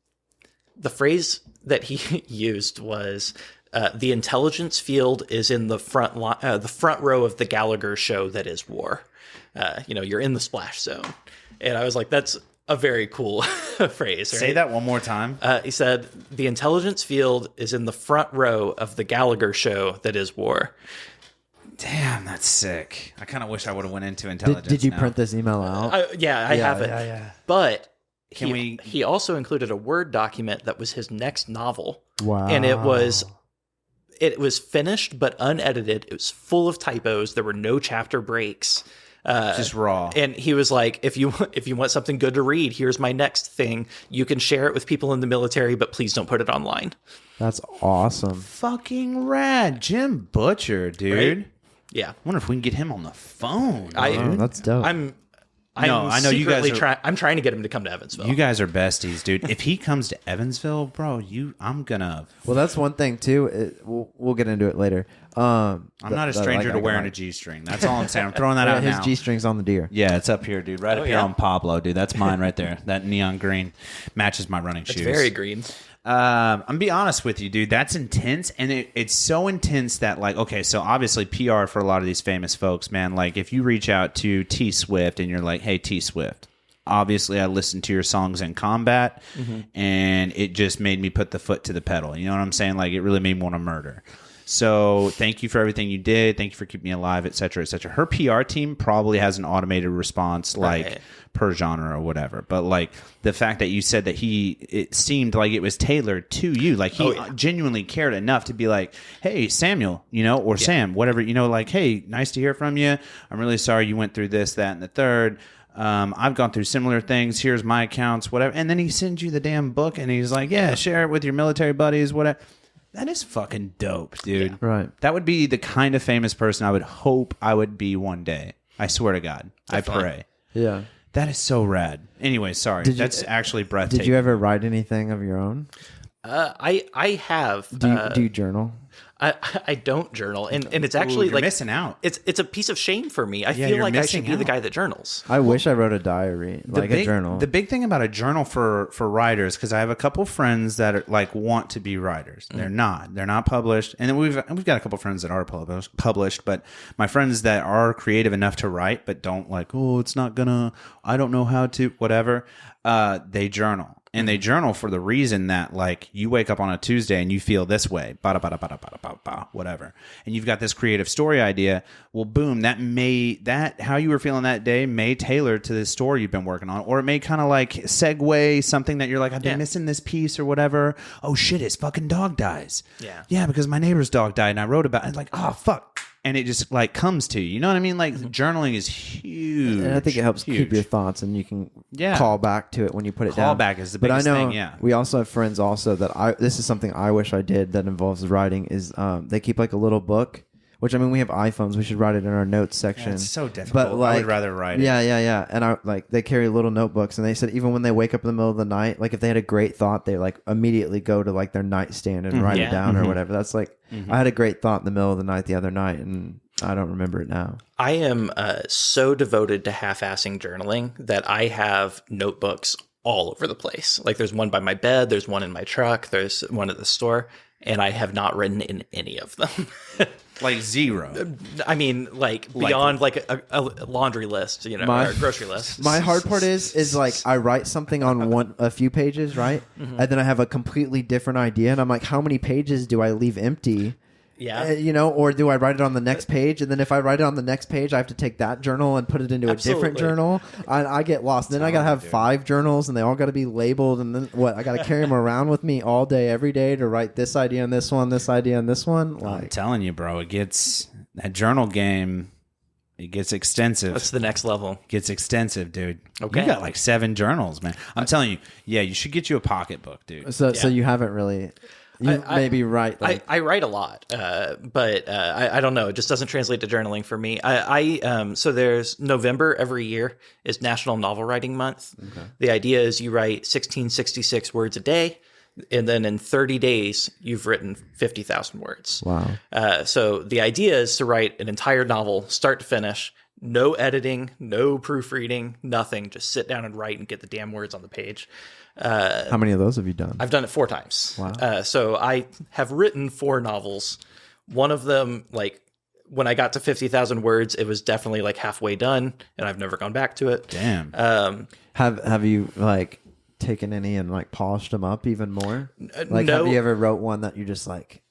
the phrase that he used was the intelligence field is in the front row of the Gallagher show that is war. You're in the splash zone, and I was like, that's a very cool phrase. Right? Say that one more time. He said the intelligence field is in the front row of the Gallagher show that is war. Damn, that's sick. I kind of wish I would have went into intelligence. Did you now. print this email out? I have it. Yeah. But Can he also included a Word document that was his next novel. Wow. And it was finished but unedited. It was full of typos. There were no chapter breaks. Just raw. And he was like, if you want something good to read, here's my next thing. You can share it with people in the military, but please don't put it online. That's awesome. Fucking rad. Jim Butcher, dude. Right? Yeah. I wonder if we can get him on the phone. That's dope. I know you guys are. I'm trying to get him to come to Evansville. You guys are besties, dude. If he comes to Evansville, bro, I'm gonna. Well, that's one thing too. We'll get into it later. I'm not a stranger to wearing a G-string. That's all I'm saying. I'm throwing that out his now. G-string's on the deer. Yeah, it's up here, dude. Right up here on Pablo, dude. That's mine right there. That neon green matches my running shoes. It's very green. I'm gonna be honest with you, dude. That's intense, and it's so intense that, like, okay, so obviously PR for a lot of these famous folks, man. Like, if you reach out to T Swift and you're like, "Hey, T Swift, obviously I listened to your songs in combat, and it just made me put the foot to the pedal." You know what I'm saying? Like, it really made me want to murder. So thank you for everything you did. Thank you for keeping me alive, et cetera, et cetera. Her PR team probably has an automated response, like per genre or whatever. But like the fact that you said that it seemed like it was tailored to you, like he genuinely cared enough to be like, "Hey, Samuel, or Sam, whatever, like, hey, nice to hear from you. I'm really sorry you went through this, that, and the third. I've gone through similar things. Here's my accounts, whatever." And then he sends you the damn book, and he's like, "Yeah, share it with your military buddies, whatever." That is fucking dope, dude. Yeah. Right. That would be the kind of famous person I would hope I would be one day. I swear to God. Definitely. I pray. Yeah. That is so rad. Anyway, sorry. That's actually breathtaking. Did you ever write anything of your own? I have. Do you journal? I don't journal, and it's actually you're missing out. It's a piece of shame for me. I feel like I should be the guy that journals. I wish I wrote a diary, a journal. The big thing about a journal for writers, because I have a couple friends that are like want to be writers. They're not published, and then we've got a couple friends that are published. But my friends that are creative enough to write, but don't like, I don't know how to, whatever. They journal. And they journal for the reason that, like, you wake up on a Tuesday and you feel this way, whatever, and you've got this creative story idea. Well, boom, how you were feeling that day may tailor to this story you've been working on, or it may kind of like segue something that you're like, I've been missing this piece or whatever. Oh shit, his fucking dog dies. Yeah, because my neighbor's dog died and I wrote about it. Like, oh fuck. And it just like comes to you. You know what I mean? Like journaling is huge. And I think it helps keep your thoughts, and you can call back to it when you put it down. Callback is the biggest thing. Yeah. We also have friends also that this is something I wish I did that involves writing. Is they keep like a little book. Which, I mean, we have iPhones. We should write it in our notes section. Yeah, it's so difficult. But like, I would rather write it. Yeah. And they carry little notebooks, and they said even when they wake up in the middle of the night, like if they had a great thought, they like immediately go to like their nightstand and write it down or whatever. That's like I had a great thought in the middle of the night the other night, and I don't remember it now. I am so devoted to half-assing journaling that I have notebooks all over the place. Like there's one by my bed, there's one in my truck, there's one at the store, and I have not written in any of them. Like zero. I mean, like beyond like a laundry list, or a grocery list. My hard part is like I write something on a few pages, right? And then I have a completely different idea, and I'm like, how many pages do I leave empty? Yeah. Or do I write it on the next page? And then if I write it on the next page, I have to take that journal and put it into a different journal. I get lost. Then I got to have 5 journals, and they all got to be labeled. And then I got to carry them around with me all day, every day to write this idea on this one, this idea on this one. Like, I'm telling you, bro, that journal game, it gets extensive. That's the next level. It gets extensive, dude. Okay. You got like 7 journals, man. I'm telling you, you should get you a pocketbook, dude. So you haven't really... maybe write. Like, I write a lot, but I don't know. It just doesn't translate to journaling for me. So there's November every year is National Novel Writing Month. Okay. The idea is you write 1666 words a day, and then in 30 days you've written 50,000 words. Wow. So the idea is to write an entire novel, start to finish. No editing, no proofreading, nothing. Just sit down and write and get the damn words on the page. How many of those have you done? I've done it 4 times. Wow. So I have written 4 novels. One of them, like when I got to 50,000 words, it was definitely like halfway done, and I've never gone back to it. Damn. Have you like taken any and like polished them up even more? Like, no. Have you ever wrote one that you're just like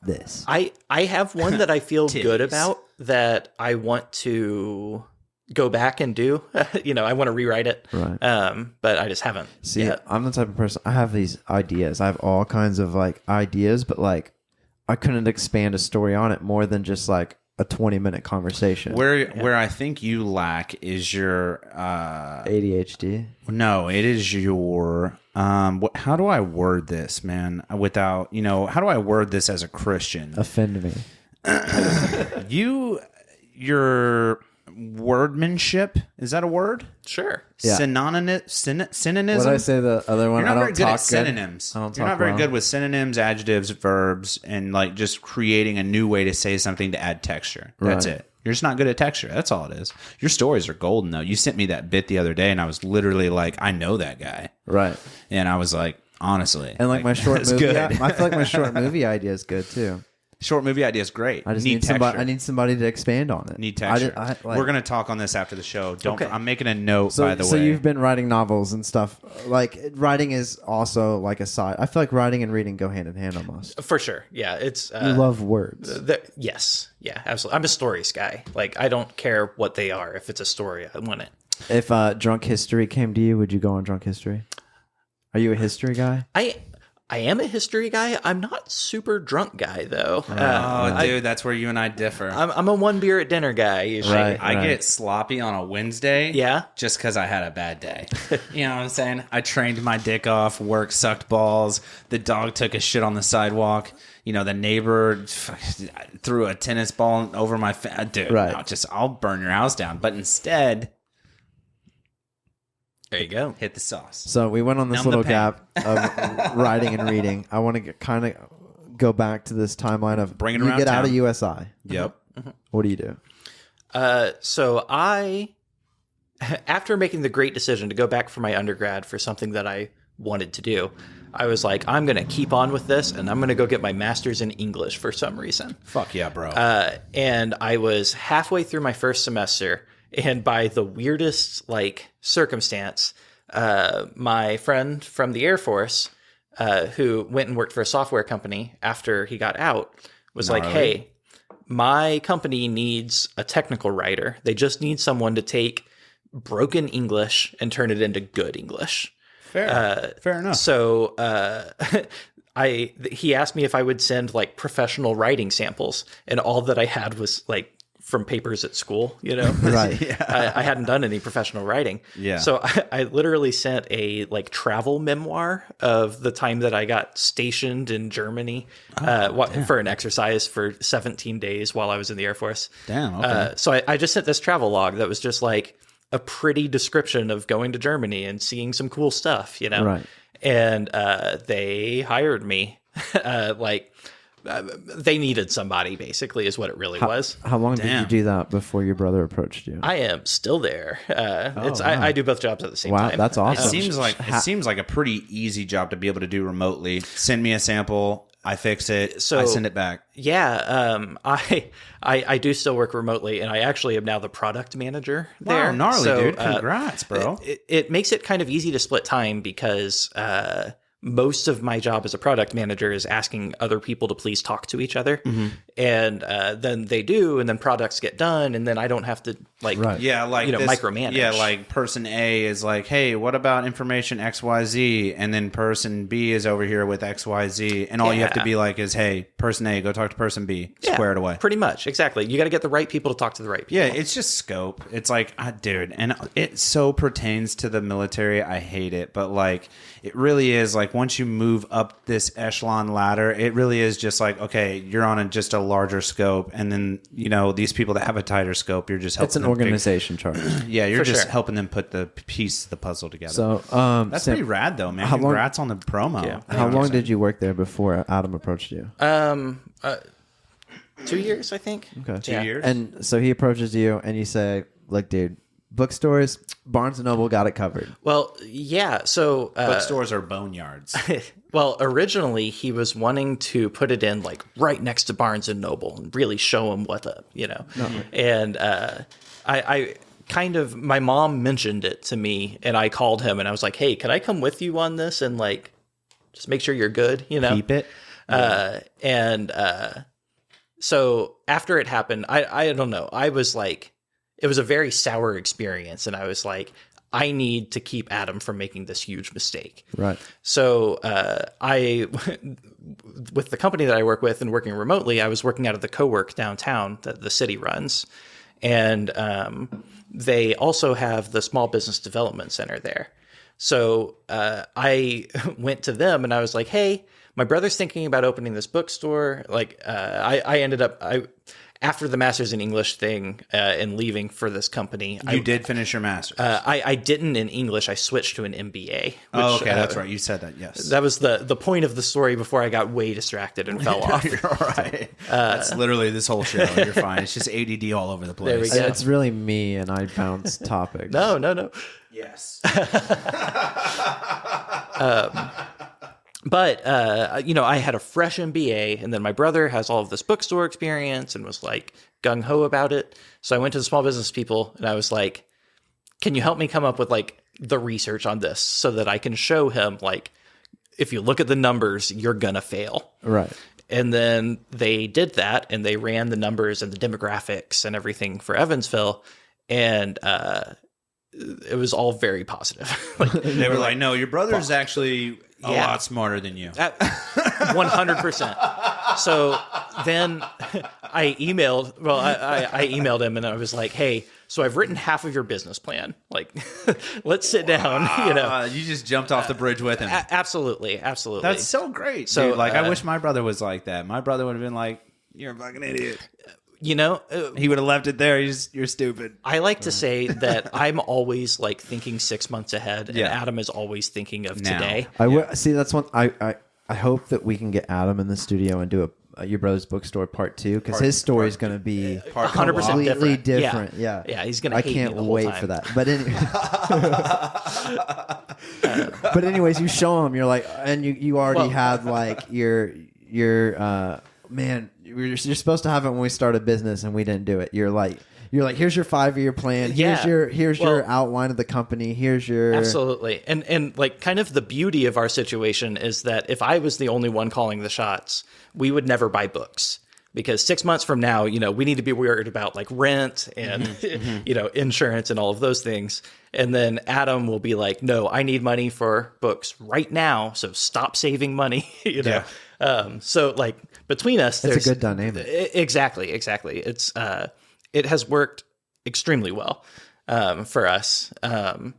this? I have one that I feel good about that I want to go back and do. I want to rewrite it. Right. But I just haven't. See, yet. I'm the type of person, I have these ideas. I have all kinds of like ideas, but like I couldn't expand a story on it more than just like a 20-minute conversation. Where I think you lack is your ADHD. No, it is your how do I word this, man? Without, how do I word this as a Christian? Offend me. Your word wordmanship. Is that a word? Sure. Yeah. Synonym. What did I say? The other one. You're not I don't very good talk at synonyms. I don't You're talk not very well. good with synonyms, adjectives, verbs, and like just creating a new way to say something to add texture. That's Right. it. You're just not good at texture. That's all it is. Your stories are golden, though. You sent me that bit the other day, and I was literally like, I know that guy. Right. And I was like, honestly. And like my short that's movie, good. I feel like my short movie idea is good too. Short movie idea is great. I just need need texture. somebody. I need somebody to expand on it. Need texture. Like, We're gonna talk on this after the show. Don't. Okay. I'm making a note. So, by the so way, you've been writing novels and stuff. Like writing is also like a side. I feel like writing and reading go hand in hand almost. For sure. Yeah. It's You love words. yes. Yeah, absolutely. I'm a stories guy. Like, I don't care what they are. If it's a story, I want it. If Drunk History came to you, would you go on Drunk History? Are you a history guy? I am a history guy. I'm not super drunk guy though. dude, that's where you and I differ. I'm a one beer at dinner guy usually. Right. I get sloppy on a Wednesday. Yeah? Just because I had a bad day. You know what I'm saying? I trained my dick off, work sucked balls. The dog took a shit on the sidewalk. You know, the neighbor threw a tennis ball over my dude. Right. No, I'll burn your house down. But instead, There you go. hit the sauce. So we went on this Numb the little pain. gap of writing and reading. I want to kind of go back to this timeline of Bring it you around get out of town. USI. Yep. What do you do? So I, after making the great decision to go back for my undergrad for something that I wanted to do, I was like, I'm going to keep on with this, and I'm going to go get my master's in English for some reason. Fuck yeah, bro. And I was halfway through my first semester, and by the weirdest circumstance, my friend from the Air Force, who went and worked for a software company after he got out, was like, "Hey, my company needs a technical writer. They just need someone to take broken English and turn it into good English." Fair enough. So he asked me if I would send professional writing samples, and all that I had was from papers at school, Right. I hadn't done any professional writing. Yeah. So I literally sent a travel memoir of the time that I got stationed in Germany for an exercise for 17 days while I was in the Air Force. Damn. Okay. So I just sent this travel log that was just a pretty description of going to Germany and seeing some cool stuff, Right. And they hired me. They needed somebody, basically, is what it really was. How long did Damn. you do that before your brother approached you? I am still there. wow. I do both jobs at the same Wow, time. that's awesome. It seems like a pretty easy job to be able to do remotely. Send me a sample, I fix it, So- I send it back. Yeah, I do still work remotely, and I actually am now the product manager there. Wow, gnarly, So, dude. Congrats, bro. It makes it kind of easy to split time because most of my job as a product manager is asking other people to please talk to each other, and then they do, and then products get done, and then I don't have to Right. Yeah, micromanage. Yeah, person A is like, hey, what about information XYZ? And then person B is over here with XYZ. And all you have to Yeah. be like is, hey, person A, go talk to person B. Square it away. Pretty much, exactly. You got to get the right people to talk to the right people. Yeah, it's just scope. It's like, dude, and it so pertains to the military. I hate it, but it really is once you move up this echelon ladder, it really is just okay, you're on just a larger scope, and then these people that have a tighter scope, you're just helping. It's an them organization chart. Yeah, you're For just sure. helping them put the piece of the puzzle together. So That's Sam, pretty rad, though, man. how long- Congrats on the promo. Yeah. how long did you work there before Adam approached you? 2 years, I think. Okay. 2 years? And so he approaches you, and you say, "Look, dude, bookstores, Barnes and Noble got it covered." Well, yeah. So Bookstores are boneyards. well, originally he was wanting to put it in right next to Barnes and Noble and really show him what up, And I kind of, my mom mentioned it to me, and I called him and I was like, "Hey, can I come with you on this and just make sure you're good, Keep it. So after it happened, I don't know. I was it was a very sour experience, and I was like, I need to keep Adam from making this huge mistake. Right. So I, with the company that I work with and working remotely, I was working out of the co-work downtown that the city runs. And they also have the Small Business Development Center there. So I went to them and I was like, hey, my brother's thinking about opening this bookstore. after the master's in English thing and leaving for this company, You did finish your master's. I didn't in English. I switched to an MBA. Which, okay, that's right. You said that. Yes, that was the point of the story before I got way distracted and fell off. You're all right. That's literally this whole show. You're fine. It's just ADD all over the place. There we go. It's really me, and I bounce topics. No. Yes. But, I had a fresh MBA, and then my brother has all of this bookstore experience and was like gung-ho about it. So I went to the small business people, and I was like, can you help me come up with like the research on this so that I can show him, like, if you look at the numbers, you're going to fail. Right. And then they did that, and they ran the numbers and the demographics and everything for Evansville, and it was all very positive. They were like, no, your brother's actually a lot smarter than you. 100%. So then I emailed him, and I was like, hey, so I've written half of your business plan. Like, let's sit down, You just jumped off the bridge with him. Absolutely. That's so great. So, dude. Like, I wish my brother was like that. My brother would have been like, you're a fucking idiot. He would have left it there. You're stupid. I like to say that I'm always like thinking 6 months ahead, and Adam is always thinking of today. See, that's one. I hope that we can get Adam in the studio and do Your Brother's Bookstore Part 2, because his story is going to be 100% completely different. Yeah, he's going to. I can't me the whole wait time. for that. But anyways, you show him. You're like, and you already had like your man. You're supposed to have it when we start a business, and we didn't do it. You're like, here's your 5-year plan. Here's your outline of the company. Here's your absolutely. And like, kind of the beauty of our situation is that if I was the only one calling the shots, we would never buy books, because 6 months from now, we need to be worried about like rent and insurance and all of those things. And then Adam will be like, no, I need money for books right now, so stop saving money. So like, between us, it's a good dynamic. Exactly. It's it has worked extremely well for us. I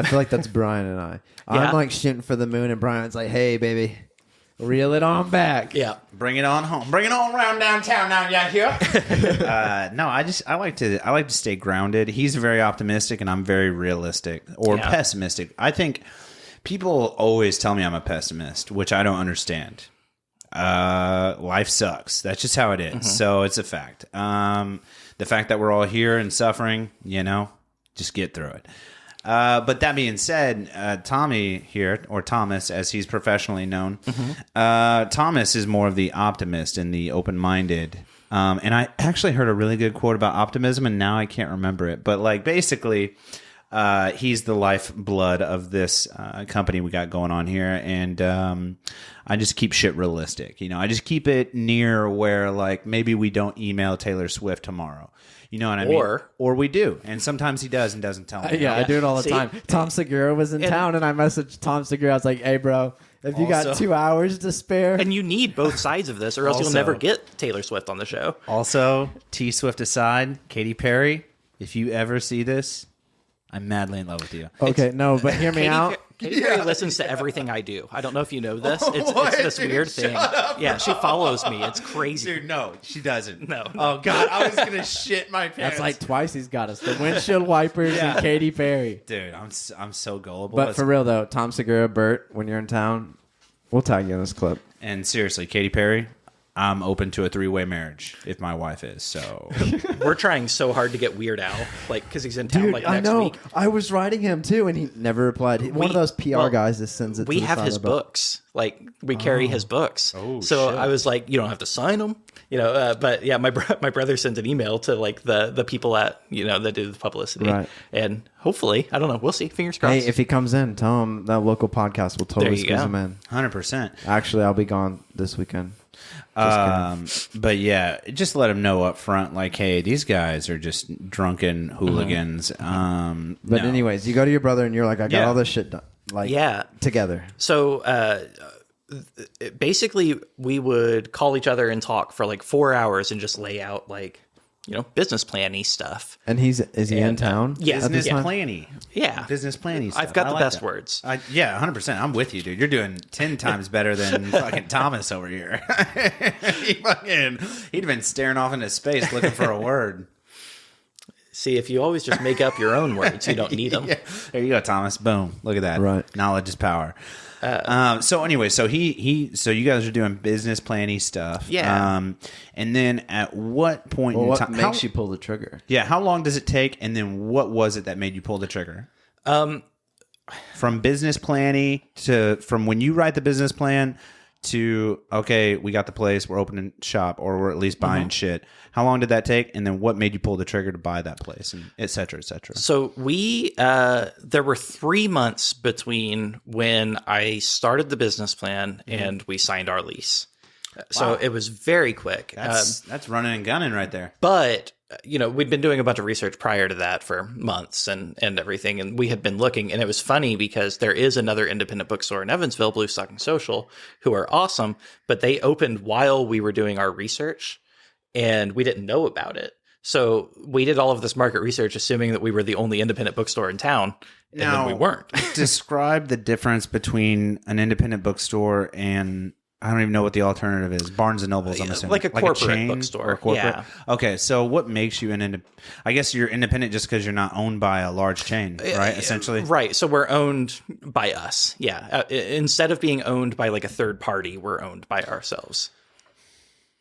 feel like that's Brian and I. I'm like shooting for the moon, and Brian's like, hey, baby, reel it on back. Yeah. Bring it on home. Bring it on around downtown now, yeah, here. No, I like to stay grounded. He's very optimistic, and I'm very realistic or pessimistic. I think people always tell me I'm a pessimist, which I don't understand. Life sucks. That's just how it is. So it's a fact. The fact that we're all here and suffering, just get through it. But that being said, Tommy here, or Thomas as he's professionally known, Thomas is more of the optimist and the open-minded. And I actually heard a really good quote about optimism, and now I can't remember it. But like, basically, he's the lifeblood of this company we got going on here, and I just keep shit realistic. I just keep it near where, like, maybe we don't email Taylor Swift tomorrow. You know what I mean? Or we do, and sometimes he does and doesn't tell me. I do it all the time. Tom Segura was in town, and I messaged Tom Segura. I was like, hey, bro, if you got 2 hours to spare. And you need both sides of this, or else you'll never get Taylor Swift on the show. Also, T Swift aside, Katy Perry, if you ever see this, I'm madly in love with you. Okay, no, but hear me out. Katy Perry listens to everything I do. I don't know if you know this. It's this weird thing. Yeah, she follows me. It's crazy. Dude, no, she doesn't. No. Oh, God, I was going to shit my pants. That's like twice he's got us. The windshield wipers and Katy Perry. Dude, I'm so gullible. But for real, though, Tom Segura, Bert, when you're in town, we'll tag you in this clip. And seriously, Katy Perry, I'm open to a 3-way marriage if my wife is. So we're trying so hard to get Weird Al, like, because he's in town next week. I was writing him too, and he never replied. One of those PR guys that sends it. We have his books. Like, we carry his books. Oh, so shit. I was like, you don't have to sign them, But yeah, my brother sent an email to like the people at that do the publicity, right. And hopefully, I don't know. We'll see. Fingers crossed. Hey, if he comes in, tell him that local podcast will totally squeeze him in. 100%. Actually, I'll be gone this weekend. But yeah, just let them know up front, like, hey, these guys are just drunken hooligans. But anyways, you go to your brother and you're like, I got all this shit done, together. So basically, we would call each other and talk for like 4 hours and just lay out like business planning stuff. And is he in town? Yeah, at this Business time? planning. Yeah. Business planning stuff. I've got I the like best that. words. Yeah, 100%. I'm with you, dude. You're doing 10 times better than fucking Thomas over here. He'd have been staring off into space looking for a word. See, if you always just make up your own words, you don't need them. Yeah. There you go, Thomas. Boom. Look at that. Right. Knowledge is power. So anyway, so so you guys are doing business planning stuff. Yeah. And then at what point Well, in what time? makes you pull the trigger? Yeah. How long does it take? And then what was it that made you pull the trigger? From business planning from when you write the business plan to, okay, we got the place, we're opening shop, or we're at least buying shit. How long did that take? And then what made you pull the trigger to buy that place, and et cetera, et cetera? So there were 3 months between when I started the business plan and we signed our lease. So it was very quick. That's running and gunning right there. But we'd been doing a bunch of research prior to that for months and everything, and we had been looking, and it was funny because there is another independent bookstore in Evansville, Blue Stocking Social, who are awesome, but they opened while we were doing our research, and we didn't know about it. So we did all of this market research assuming that we were the only independent bookstore in town, and then we weren't. Describe the difference between an independent bookstore and, I don't even know what the alternative is. Barnes and Nobles, I'm assuming. Like a corporate chain bookstore. Or a corporate? Yeah. Okay, so what makes you I guess you're independent just because you're not owned by a large chain, right? Essentially? Right. So we're owned by us. Yeah. Instead of being owned by like a third party, we're owned by ourselves.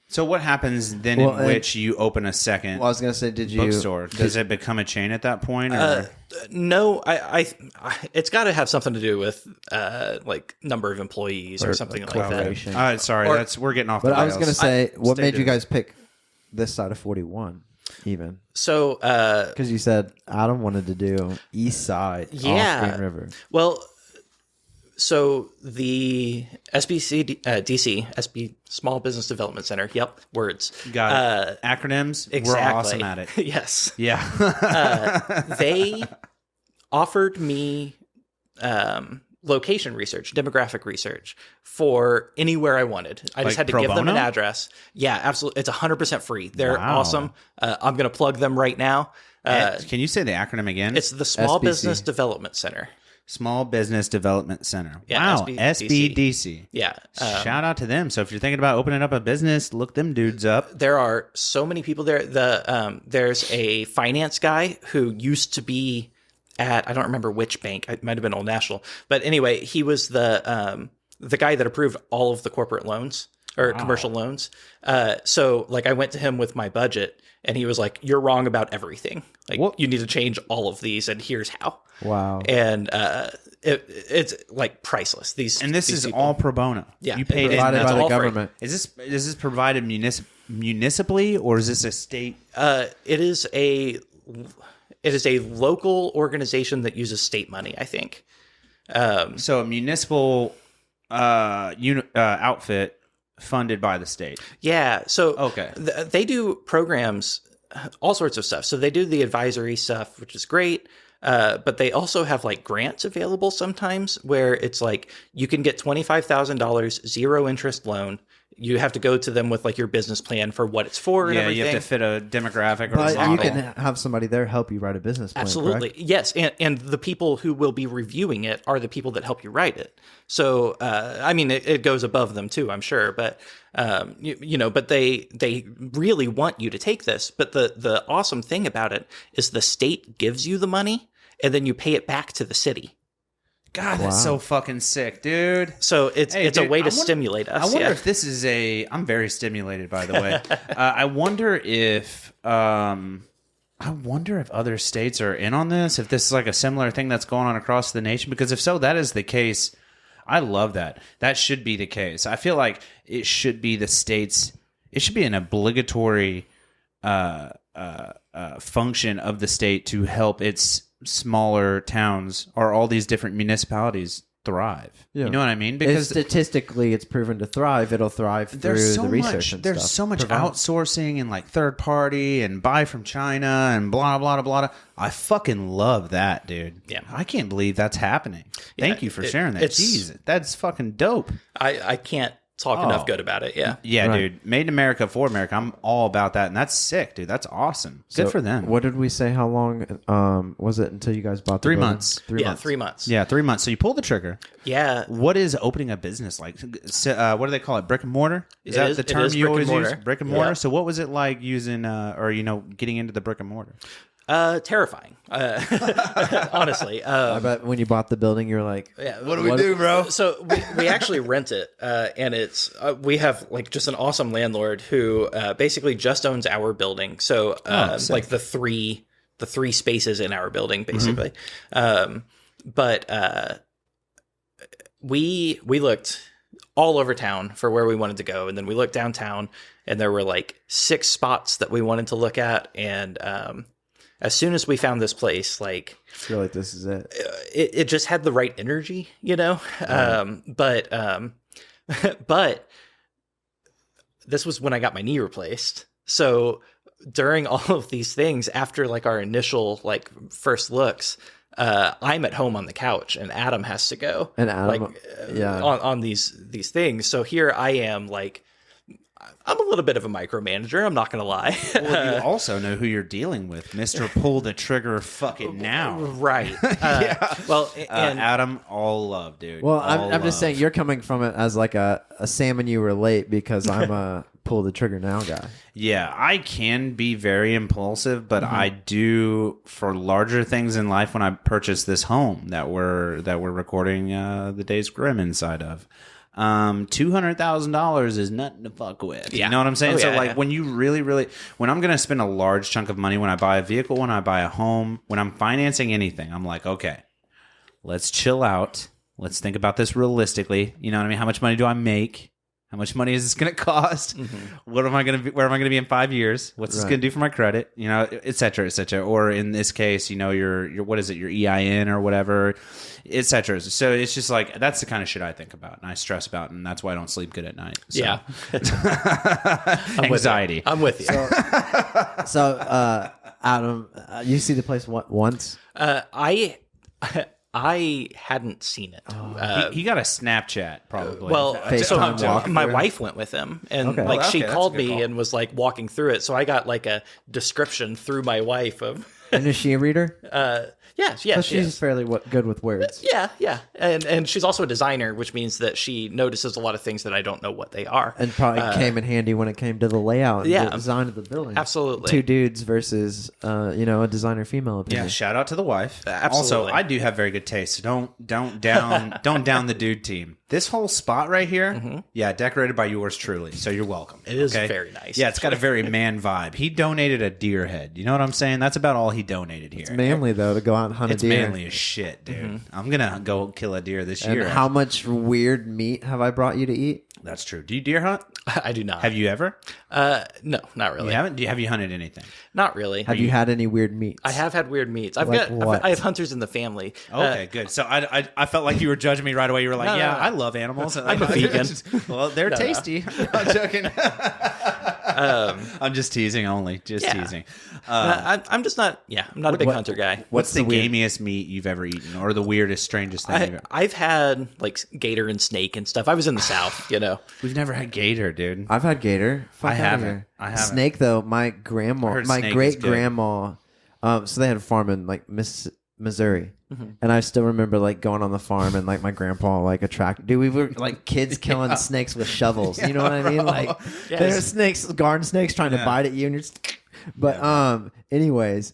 So what happens then in which you open a second Well, I was going to say, did you... bookstore? Does it become a chain at that point? Or? No, I it's got to have something to do with like number of employees or something like that. collaboration. Sorry, we're getting off But the I was rails. going to say, what stay made you tuned. guys pick this side of 41 even? So Because you said Adam wanted to do east side off Green River. Well, so the DC Small Business Development Center. Yep, words. Got it. Acronyms. Exactly. We're awesome at it. Yes. Yeah. They offered me location research, demographic research for anywhere I wanted. I just Like had to pro give them an bono? address. Yeah, absolutely. It's 100% free. They're Wow. awesome. I'm going to plug them right now. Can you say the acronym again? It's the Small SBC. Business Development Center. Small Business Development Center. Yeah, Wow. SBDC. Yeah. Shout out to them. So if you're thinking about opening up a business, look them dudes up. There are so many people there. There's a finance guy who used to be at, I don't remember which bank. It might have been Old National. But anyway, he was the guy that approved all of the corporate loans or commercial loans. So like I went to him with my budget and he was like, "You're wrong about everything. Like you need to change all of these and here's how." Wow. And it's like priceless. These And this these is people. all pro bono. Yeah, You paid Provided it's by the all free. government. Is this provided municipally or is this a state? It is a local organization that uses state money, I think. So a municipal outfit funded by the state. Yeah. So Okay. they do programs, all sorts of stuff. So they do the advisory stuff, which is great. But they also have like grants available sometimes where it's like you can get $25,000 zero interest loan. You have to go to them with like your business plan for what it's for and Yeah, everything. you have to fit a demographic or a But you model. can have somebody there help you write a business plan, Absolutely. correct? Yes. And the people who will be reviewing it are the people that help you write it. So, I mean, it goes above them too, I'm sure. But, but they really want you to take this. But the awesome thing about it is the state gives you the money and then you pay it back to the city. God, that's so fucking sick, dude. So it's Hey, a dude, way I to wonder- stimulate us. I wonder yeah. if this is I'm very stimulated, by the way. I wonder if other states are in on this, if this is like a similar thing that's going on across the nation, because if so, that is the case. I love that. That should be the case. I feel like it should be the states. It should be an obligatory function of the state to help its smaller towns or all these different municipalities thrive. Yeah. You know what I mean? Because statistically, it's proven to thrive. It'll thrive through the research and there's stuff. so much outsourcing and like third party and buy from China and blah blah blah blah. I fucking love that, dude. Yeah. I can't believe that's happening. Thank you for sharing that. it's- Jeez, that's fucking dope. I can't talk enough good about it. Yeah. Yeah, Right. dude. Made in America for America. I'm all about that. And that's sick, dude. That's awesome. Good So for them. What did we say? How long was it until you guys bought the 3 building? months. 3 Yeah, months. 3 months. Yeah, 3 months. So you pull the trigger. Yeah. What is opening a business like? What do they call it? Brick and mortar? Is It that is- the it term is you brick always and use? mortar. Brick and mortar. Yeah. So what was it like using, or getting into the brick and mortar? Terrifying. Honestly. I bet when you bought the building, you were like, Yeah, What do we do, bro? So we actually rent it, and it's we have like just an awesome landlord who basically just owns our building. So sick. like the three spaces in our building, basically. But we looked all over town for where we wanted to go, and then we looked downtown, and there were like 6 spots that we wanted to look at, and as soon as we found this place, like I feel like this is it. it just had the right energy, you know. But this was when I got my knee replaced. So during all of these things, after like our initial like first looks, I'm at home on the couch, and Adam has to go. And Adam, on these things. So here I am, like I'm a little bit of a micromanager. I'm not gonna lie. Well, you also know who you're dealing with, Mr. Pull the Trigger fucking now. Right. Well, and Adam, all love, dude. Well, All I'm just love. saying you're coming from it as like a salmon you relate because I'm a pull the trigger now guy. Yeah, I can be very impulsive, but I do for larger things in life. When I purchased this home that we're recording the Days Grimm inside of, $200,000 is nothing to fuck with. Yeah. You know what I'm saying? Oh, So yeah, like yeah. when you really, when I'm gonna spend a large chunk of money, when I buy a vehicle, when I buy a home, when I'm financing anything, I'm like, okay, let's chill out. Let's think about this realistically. You know what I mean? How much money do I make? How much money is this going to cost? What am I going to be? Where am I going to be in 5 years? What's this Right. going to do for my credit? You know, et cetera, et cetera. Or in this case, you know, your what is it? Your EIN or whatever, et cetera. So it's just like that's the kind of shit I think about and I stress about, and that's why I don't sleep good at night. So. yeah, Anxiety. I'm with you. So, Adam, you see the place once? I hadn't seen it. He got a Snapchat probably. Well, FaceTime so walkthrough. my wife went with him, and Okay. like Oh, she okay, that's a called good me call. and was like walking through it. So I got like a description through my wife of, And is she a reader? yeah, So she she's is. fairly good with words. Yeah, and she's also a designer, which means that she notices a lot of things that I don't know what they are. And probably came in handy when it came to the layout and Yeah. the design of the building. Absolutely. 2 dudes versus, a designer female opinion. yeah, shout out to the wife. Absolutely. Also, I do have very good taste. So don't down the dude team. This whole spot right here, yeah, decorated by yours truly. So you're welcome. It is very nice, Yeah, it's got a very man vibe. He donated a deer head. You know what I'm saying? That's about all he donated here. It's manly, though, to go out and hunt It's a deer. manly as shit, dude. I'm gonna go kill a deer this And year. how much weird meat have I brought you to eat? That's true. Do you deer hunt? I do not. Have you ever? No, not really. You haven't? Have you hunted anything? Not really. Have you had any weird meats? I have had weird meats. I've Like got. what? I have hunters in the family. Okay, good. So I felt like you were judging me right away. You were like, No, yeah, no. I love animals. I'm a vegan. Well, they're tasty. I'm joking. I'm just teasing only. Just Yeah. teasing. I'm just not. Yeah, I'm not a big hunter guy. What's the weird- gamiest meat you've ever eaten, or the weirdest, strangest thing you've ever? I've had like gator and snake and stuff. I was in the South, you know. We've never had gator, dude. I've had gator. Fuck I outta haven't. here. I haven't. Snake though. My heard snake is great grandma. So they had a farm in like Missouri, and I still remember like going on the farm and like my grandpa like attracted. Dude, we were like kids killing snakes with shovels. You know what I mean? Like there's snakes, garden snakes trying to bite at you, and you're. Just, but anyways,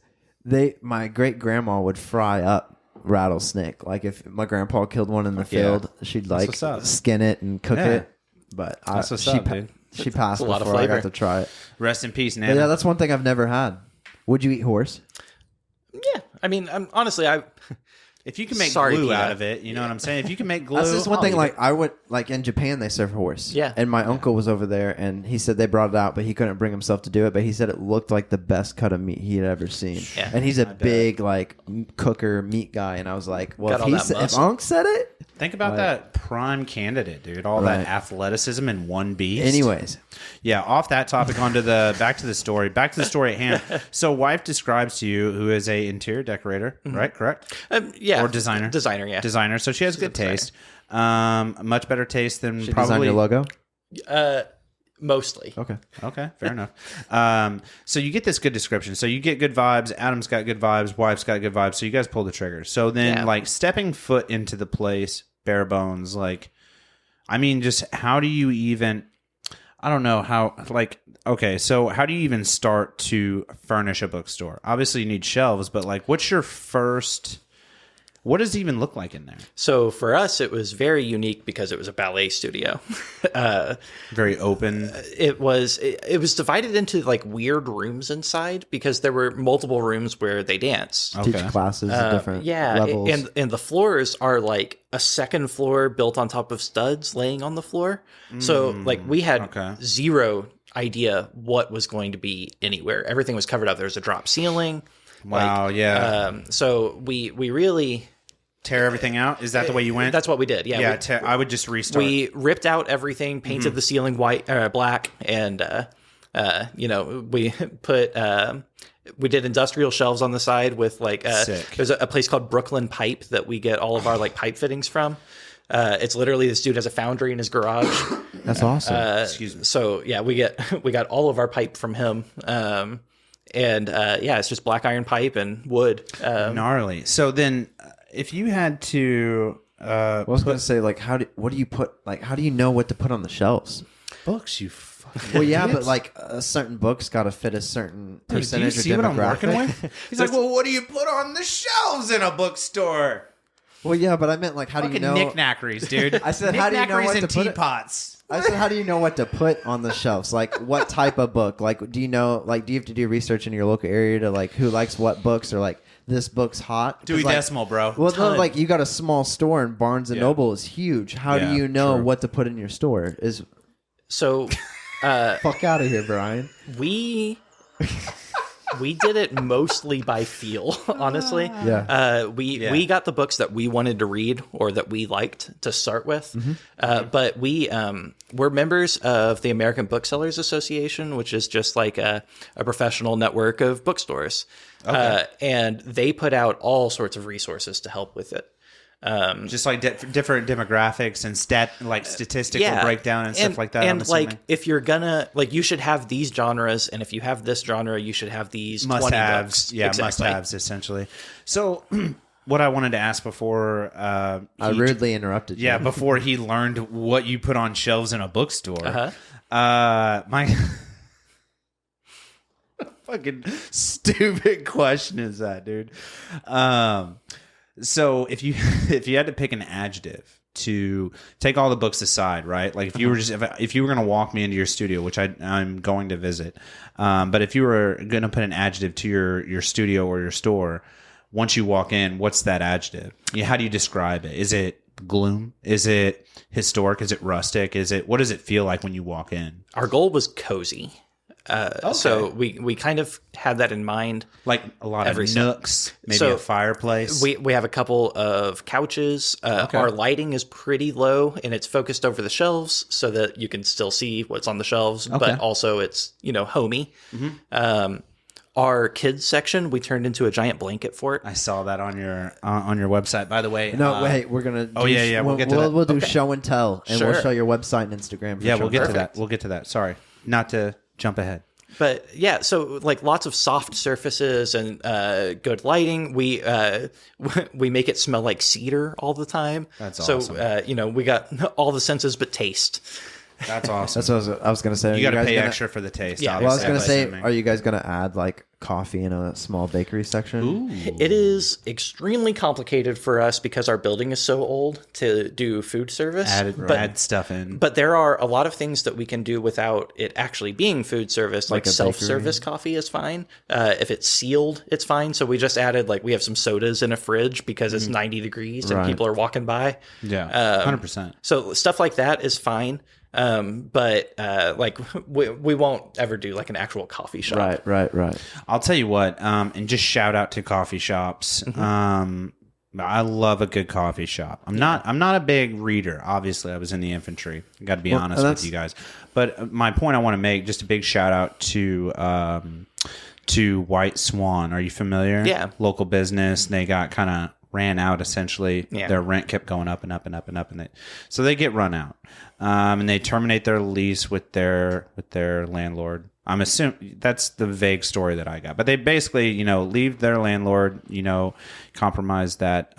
my great grandma would fry up rattlesnake. Like if my grandpa killed one in the field, she'd like what's up. skin it and cook Yeah. it. But That's what's up, dude. She passed a lot of before I got flavor. to try it. Rest in peace, But Nana. yeah, that's one thing I've never had. Would you eat horse? Yeah, I mean, honestly, if you can make Sorry, glue Tina. out of it, you know what I'm saying? If you can make glue, That's just one I'll thing. eat Like it. I would like in Japan, they serve horse. Yeah. And my uncle was over there, and he said they brought it out, but he couldn't bring himself to do it. But he said it looked like the best cut of meat he had ever seen. Yeah. And he's a big like cooker meat guy, and I was like, well, Got all that if muscle. Unc said it. Think about that prime candidate, dude. All Right. that athleticism in one beast. Anyways, Yeah, off that topic, onto the back to the story. Back to the story at hand. So, wife describes to you who is a interior decorator, right? Correct? yeah, Or designer. Designer, yeah. Designer. So she has good taste. Much better taste than she probably designed your logo. Mostly. Okay. Fair enough. So you get this good description. So you get good vibes. Adam's got good vibes. Wife's got good vibes. So you guys pull the trigger. So then, like, stepping foot into the place, bare bones, like, I mean, just how do you even, I don't know how, like, okay, so how do you even start to furnish a bookstore? Obviously, you need shelves, but, like, what's your first, what does it even look like in there? So for us, it was very unique because it was a ballet studio. Very open. It was divided into like weird rooms inside because there were multiple rooms where they dance. Teach classes at different levels. and the floors are like a second floor built on top of studs laying on the floor. So like we had zero idea what was going to be anywhere. Everything was covered up. There was a drop ceiling. Wow, So we really tear everything out. Is that the way you went? That's what we did. Yeah. I would just restart. We ripped out everything, painted the ceiling black, and we put we did industrial shelves on the side with like there's a place called Brooklyn Pipe that we get all of our like pipe fittings from. It's literally this dude has a foundry in his garage. That's awesome. Excuse me. So yeah, we got all of our pipe from him. It's just black iron pipe and wood. Gnarly. So then, if you had to, I was going to say, like, how do you know what to put on the shelves? books, you fucking Well, yeah, idiots. but like a certain book's got to fit a certain Hey, percentage do you see of what I'm demographic. working with? He's like, well, what do you put on the shelves in a bookstore? Well, yeah, but I meant like, how do you know? Knickknackeries, dude. I said, how do you know what and to put? teapots. I said, how do you know what to put on the shelves? Like, what type of book? Like, do you know? Like, do you have to do research in your local area to like who likes what books, or like this book's hot? 'Cause, Dewey like, Decimal, bro. Well, no, like you got a small store, and Barnes and Noble is huge. How do Yeah, you know true. what to put in your store? Is So fuck out of here, Brian. we did it mostly by feel, honestly. Yeah. We got the books that we wanted to read or that we liked to start with. But we're members of the American Booksellers Association, which is just like a professional network of bookstores. And they put out all sorts of resources to help with it. Just like different demographics and statistical breakdown and stuff like that. And like, if you're gonna you should have these genres, and if you have this genre, you should have these must-haves. 20 books. Exactly. Must-haves essentially. So, what I wanted to ask before I rudely interrupted you. Yeah, before he learned what you put on shelves in a bookstore. My fucking stupid question is that, dude. So if you had to pick an adjective to take all the books aside, right? Like if you were if you were gonna walk me into your studio, which I'm going to visit, but if you were gonna put an adjective to your studio or your store, once you walk in, what's that adjective? How do you describe it? Is it gloom? Is it historic? Is it rustic? What does it feel like when you walk in? Our goal was cozy. So we kind of had that in mind. Like a lot of nooks, maybe a fireplace. We have a couple of couches. Our lighting is pretty low, and it's focused over the shelves so that you can still see what's on the shelves, but also it's homey. Our kids section we turned into a giant blanket fort. I saw that on your website. By the way, No, wait, we're gonna. We'll get to that. We'll do show and tell, and we'll show your website and Instagram. For we'll get to that. We'll get to that. Sorry, not to jump ahead. But yeah, so like lots of soft surfaces and good lighting. We make it smell like cedar all the time. That's awesome. So we got all the senses but taste. That's awesome. That's what I was gonna say. You got to pay extra for the taste. Yeah. Well, I was obviously, gonna say, are you guys gonna add like coffee in a small bakery section? Ooh. It is extremely complicated for us because our building is so old to do food service. Add stuff in. But there are a lot of things that we can do without it actually being food service. Like a self-service coffee is fine. If it's sealed, it's fine. So we just added we have some sodas in a fridge because it's 90 degrees and people are walking by. Yeah, 100%. So stuff like that is fine. But we won't ever do like an actual coffee shop. Right. I'll tell you what, and just shout out to coffee shops. I love a good coffee shop. I'm not a big reader. Obviously, I was in the infantry. I got to be honest with you guys. But my point I want to make, just a big shout out to White Swan. Are you familiar? Yeah. Local business. They got kind of ran out. Essentially, their rent kept going up and up and up and up, and so they get run out, and they terminate their lease with their landlord. I'm assuming that's the vague story that I got, but they basically, leave their landlord, compromise that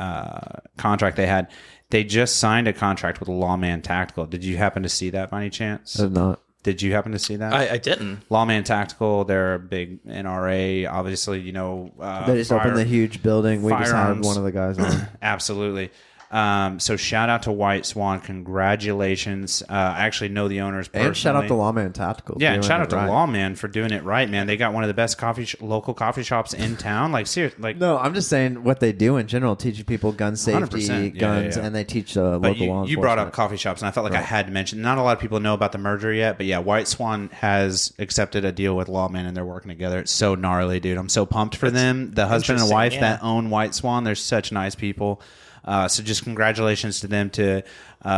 contract they had. They just signed a contract with Lawman Tactical. Did you happen to see that by any chance? I did not. Did you happen to see that? I didn't. Lawman Tactical, they're a big NRA, obviously, They just opened the huge building. We just had one of the guys on. Absolutely. So shout out to White Swan. Congratulations. I actually know the owners personally. And shout out to Lawman Tactical. Yeah, and shout out to Lawman for doing it right, man. They got one of the best local coffee shops in town. Like, seriously. No, I'm just saying what they do in general, teaching people gun safety, guns, and they teach local law enforcement. You brought up coffee shops, and I felt like I had to mention. Not a lot of people know about the merger yet, but yeah, White Swan has accepted a deal with Lawman, and they're working together. It's so gnarly, dude. I'm so pumped for them. The husband and wife that own White Swan, they're such nice people. So just congratulations to them to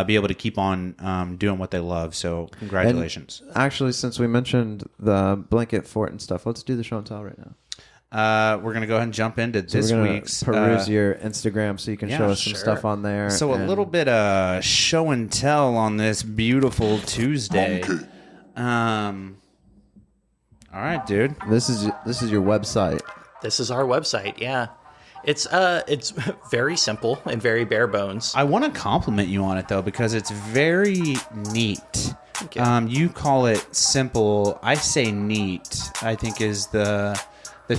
be able to keep on doing what they love. So congratulations. And actually, since we mentioned the blanket fort and stuff, let's do the show and tell right now. We're going to go ahead and jump into this week's. Peruse your Instagram so you can show us some stuff on there. So a little bit of show and tell on this beautiful Tuesday. All right, dude. This is your website. This is our website, yeah. It's very simple and very bare bones. I want to compliment you on it though because it's very neat. You call it simple. I say neat. I think is the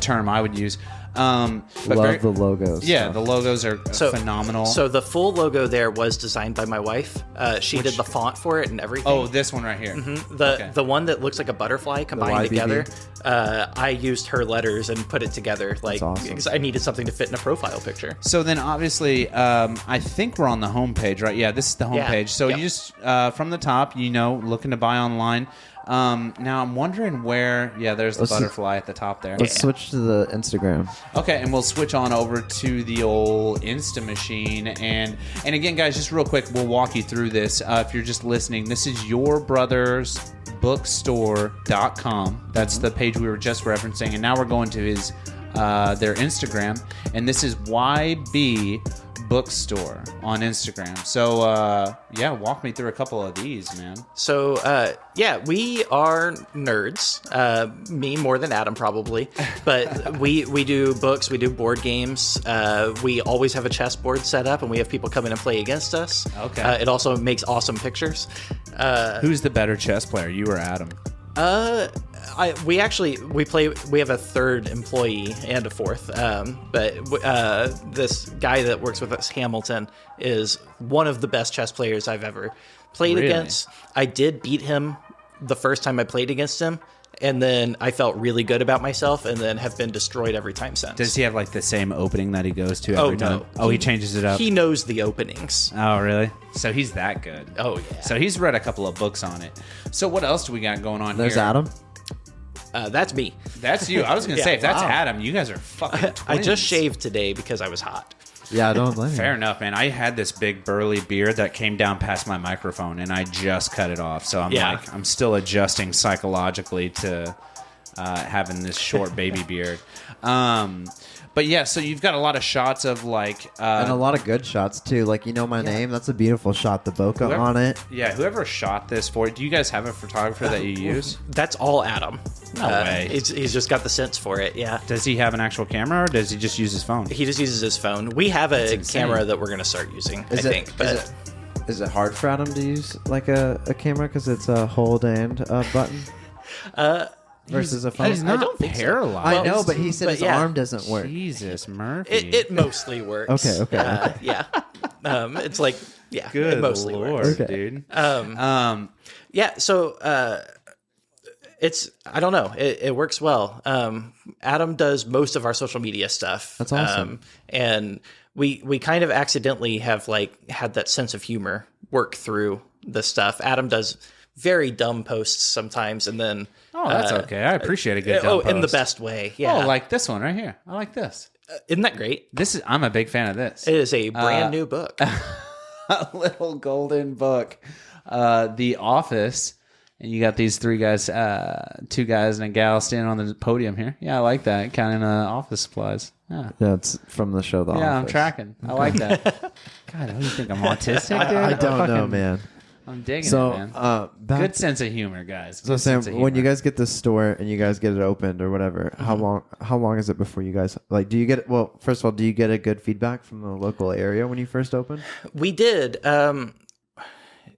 term I would use. Love the logos. Yeah, the logos are phenomenal. So the full logo there was designed by my wife. She did the font for it and everything. Oh, this one right here. Mm-hmm. The one that looks like a butterfly combined together. I used her letters and put it together, because I needed something to fit in a profile picture. So then, obviously, I think we're on the homepage, right? Yeah, this is the homepage. So you just from the top, looking to buy online. Now I'm wondering where. Yeah, there's the butterfly at the top there. Let's switch to the Instagram. Okay, and we'll switch on over to the old Insta machine. And again, guys, just real quick, we'll walk you through this. If you're just listening, this is Your Brother's bookstore.com. That's the page we were just referencing, and now we're going to their Instagram, and this is YB Bookstore on Instagram. So walk me through a couple of these, man. So we are nerds. Me more than Adam probably, but we do books, we do board games. We always have a chessboard set up, and we have people come in and play against us. Okay. It also makes awesome pictures. Who's the better chess player, you or Adam? We have a third employee and a fourth, but this guy that works with us, Hamilton, is one of the best chess players I've ever played against. I did beat him the first time I played against him, and then I felt really good about myself, and then have been destroyed every time since. Does he have like the same opening that he goes to every time? Oh, he changes it up. He knows the openings. Oh, really? So he's that good. Oh, yeah. So he's read a couple of books on it. So what else do we got going on There's here? Adam. That's me. That's you. I was going to say, if that's Adam, you guys are fucking twins. I just shaved today because I was hot. Yeah, I don't blame you. Fair enough, man. I had this big burly beard that came down past my microphone, and I just cut it off. So I'm still adjusting psychologically to having this short baby beard. But yeah, so you've got a lot of shots of and a lot of good shots too. Like, my name, that's a beautiful shot. The bokeh on it. Yeah, whoever shot this for it, do you guys have a photographer that you use? That's all Adam. No way. He's just got the sense for it, yeah. Does he have an actual camera, or does he just use his phone? He just uses his phone. We have a camera that we're going to start using, I think. But is it hard for Adam to use like a camera because it's a hold and button? Versus a phone. He's not I don't think paralyzed. I know, but he said his arm doesn't work. Jesus, Murphy. It mostly works. Okay. Yeah. It's like, yeah, good it mostly works. Dude. Yeah, so it's, I don't know, it works well. Adam does most of our social media stuff. That's awesome. And we kind of accidentally have had that sense of humor work through the stuff. Adam does very dumb posts sometimes, and then that's okay. I appreciate a good dumb post. In the best way. Yeah. Oh, like this one right here. I like this. Isn't that great? I'm a big fan of this. It is a brand new book. A little golden book. The Office. And you got these three guys, two guys and a gal standing on the podium here. Yeah, I like that. Counting office supplies. Yeah, it's from the show The Office. Yeah, I'm tracking. I like that. God, what do you think? I'm autistic, dude? I don't know, man. I'm digging So, it, man. Good sense of humor, guys. So, Sam, when you guys get this store and you guys get it opened or whatever, how long is it before you guys like? Do you get well? First of all, do you get a good feedback from the local area when you first opened? We did.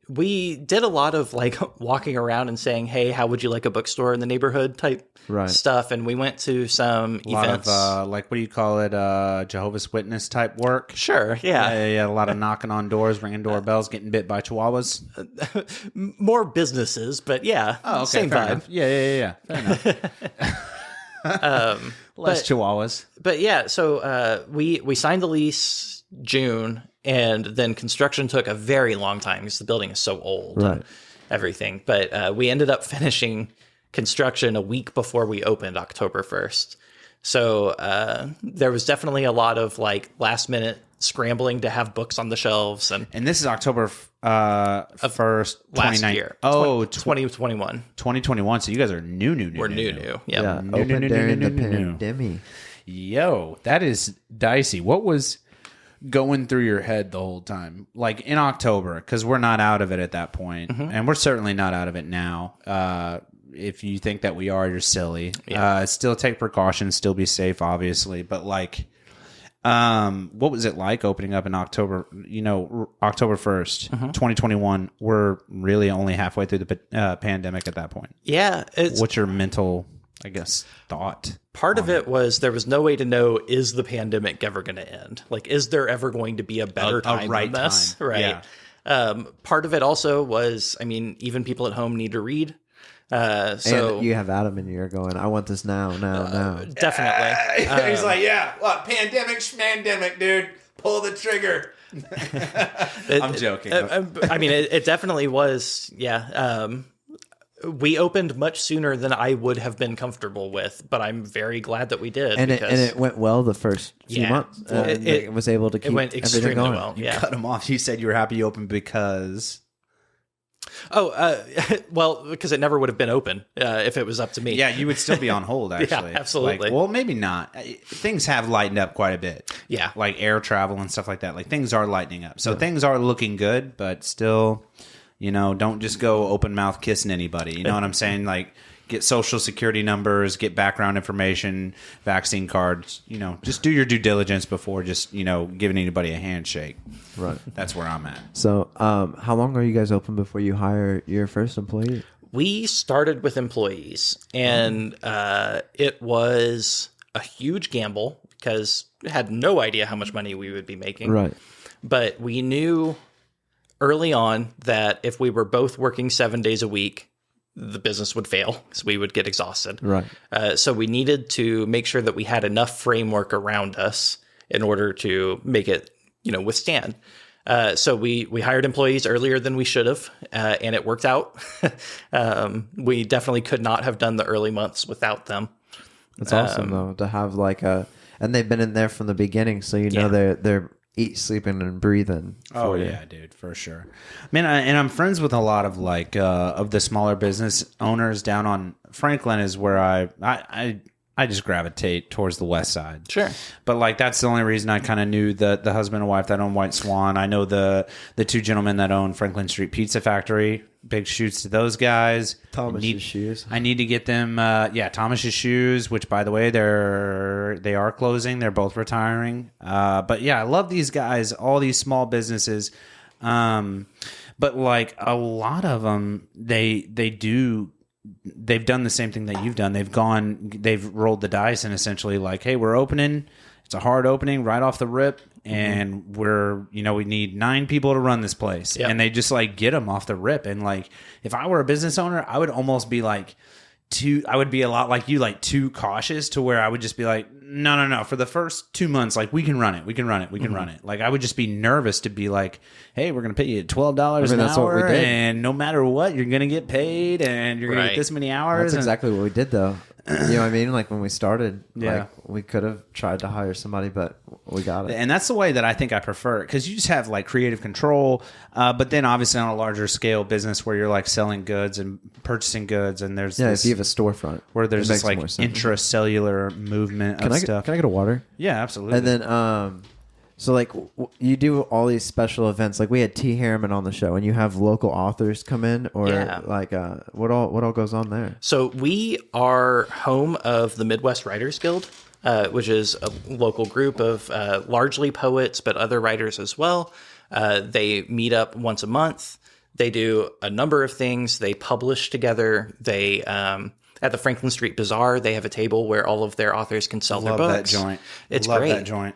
We did a lot of like walking around and saying, "Hey, how would you like a bookstore in the neighborhood?" type stuff, and we went to some events. A lot of like, what do you call it? Jehovah's Witness type work. Sure, yeah. A lot of knocking on doors, ringing doorbells, getting bit by chihuahuas. More businesses, but yeah, same fair vibe. Enough. Yeah. Fair enough. Less chihuahuas. But yeah, so we signed the lease June, and then construction took a very long time because the building is so old and everything. But we ended up finishing construction a week before we opened, October 1st. So there was definitely a lot of like last minute scrambling to have books on the shelves. And this is October 1st, last year. Oh, 2021. 2021. So you guys are new. We're new. Yeah, Yeah. opened during the pandemic. Yo, that is dicey. What was going through your head the whole time, like in October, because we're not out of it at that point, and we're certainly not out of it now. If you think that we are, you're silly. Still take precautions, still be safe, obviously, but like what was it like opening up in October? October 1st, 2021. We're really only halfway through the pandemic at that point. Yeah. What's your mental, I guess, thought? Part of it was there was no way to know, is the pandemic ever going to end? Like, is there ever going to be a better time than this? Time. Right. Yeah. Part of it also was, I mean, even people at home need to read. So and you have Adam in your going, I want this now. Definitely. He's like, yeah, what, pandemic, schmandemic, dude. Pull the trigger. I'm joking. I mean, it definitely was, yeah. We opened much sooner than I would have been comfortable with, but I'm very glad that we did. And it went well the first few months. It was able to keep went extremely going. well. You cut him off. You said you were happy you opened because... well, because it never would have been open if it was up to me. Yeah, you would still be on hold, actually. Yeah, absolutely. Like, well, maybe not. Things have lightened up quite a bit. Yeah. Like air travel and stuff like that. Like things are lightening up. So things are looking good, but still, don't just go open mouth kissing anybody. You know what I'm saying? Like, get social security numbers, get background information, vaccine cards. Just do your due diligence before just, giving anybody a handshake. Right. That's where I'm at. So, how long are you guys open before you hire your first employee? We started with employees, and it was a huge gamble because we had no idea how much money we would be making. Right. But we knew early on that if we were both working 7 days a week, the business would fail because we would get exhausted. Right. So we needed to make sure that we had enough framework around us in order to make it, withstand. So we hired employees earlier than we should have, and it worked out. We definitely could not have done the early months without them. It's awesome though to have and they've been in there from the beginning, so they're eat, sleeping, and breathing. Oh yeah, dude, for sure. Man, and I'm friends with a lot of of the smaller business owners down on Franklin is where I just gravitate towards the west side. Sure. But that's the only reason I kind of knew the husband and wife that own White Swan. I know the two gentlemen that own Franklin Street Pizza Factory. Big shoots to those guys. Thomas's shoes. I need to get them. Thomas's shoes, which by the way they are closing. They're both retiring. But yeah, I love these guys. All these small businesses. But a lot of them, they've done the same thing that you've done. They've rolled the dice and essentially hey, we're opening. It's a hard opening right off the rip. And we need 9 people to run this place. Yep. And they just get them off the rip. And if I were a business owner, I would almost be I would be a lot like you, too cautious to where I would just be no. For the first 2 months, we can run it. We can run it. I would just be nervous to be hey, we're going to pay you $12 an hour. And no matter what, you're going to get paid and you're going to get this many hours. That's exactly what we did though. You know what I mean? Like when we started, Yeah. like we could have tried to hire somebody, but we got it. And that's the way that I think I prefer it, because you just have like creative control, but then obviously on a larger scale business where you're like selling goods and purchasing goods, and there's Yeah, this, if you have a storefront, where there's it this makes like more sense. intracellular movement of stuff. Can I get a water? Yeah, absolutely. And then, so like you do all these special events. Like we had T. Harriman on the show, and you have local authors come in, or Yeah. like what all goes on there? So we are home of the Midwest Writers Guild, which is a local group of largely poets, but other writers as well. They meet up once a month. They do a number of things. They publish together. They at the Franklin Street Bazaar, they have a table where all of their authors can sell their Love books. that joint. It's Love great. that joint.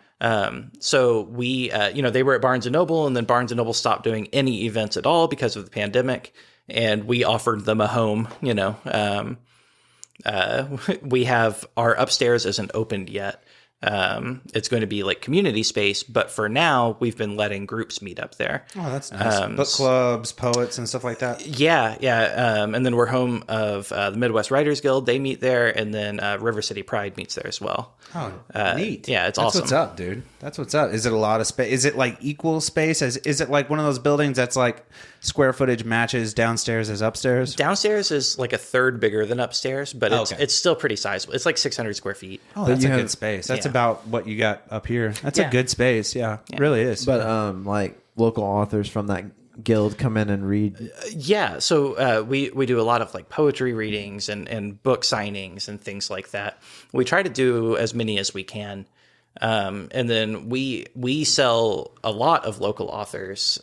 So we, they were at Barnes & Noble, and then Barnes & Noble stopped doing any events at all because of the pandemic, and we offered them a home, we have our upstairs isn't opened yet. It's going to be like community space, but for now we've been letting groups meet up there. Oh, that's nice. Book clubs, poets, and stuff like that. Yeah. And then we're home of the Midwest Writers Guild. They meet there, and then River City Pride meets there as well. Oh, neat. Yeah, it's That's awesome. what's up, dude. That's what's up. Is it a lot of space? Is it like equal space? Is it like one of those buildings that's like square footage matches downstairs as upstairs? Downstairs is like a third bigger than upstairs, but Okay. it's still pretty sizable. It's like 600 square feet. Oh, that's you a have- good space. That's Yeah. about what you got up here. That's Yeah. a good space. Yeah, it really is. But like local authors from that guild come in and read. Yeah, so we do a lot of like poetry readings and book signings and things like that. We try to do as many as we can, and then we sell a lot of local authors.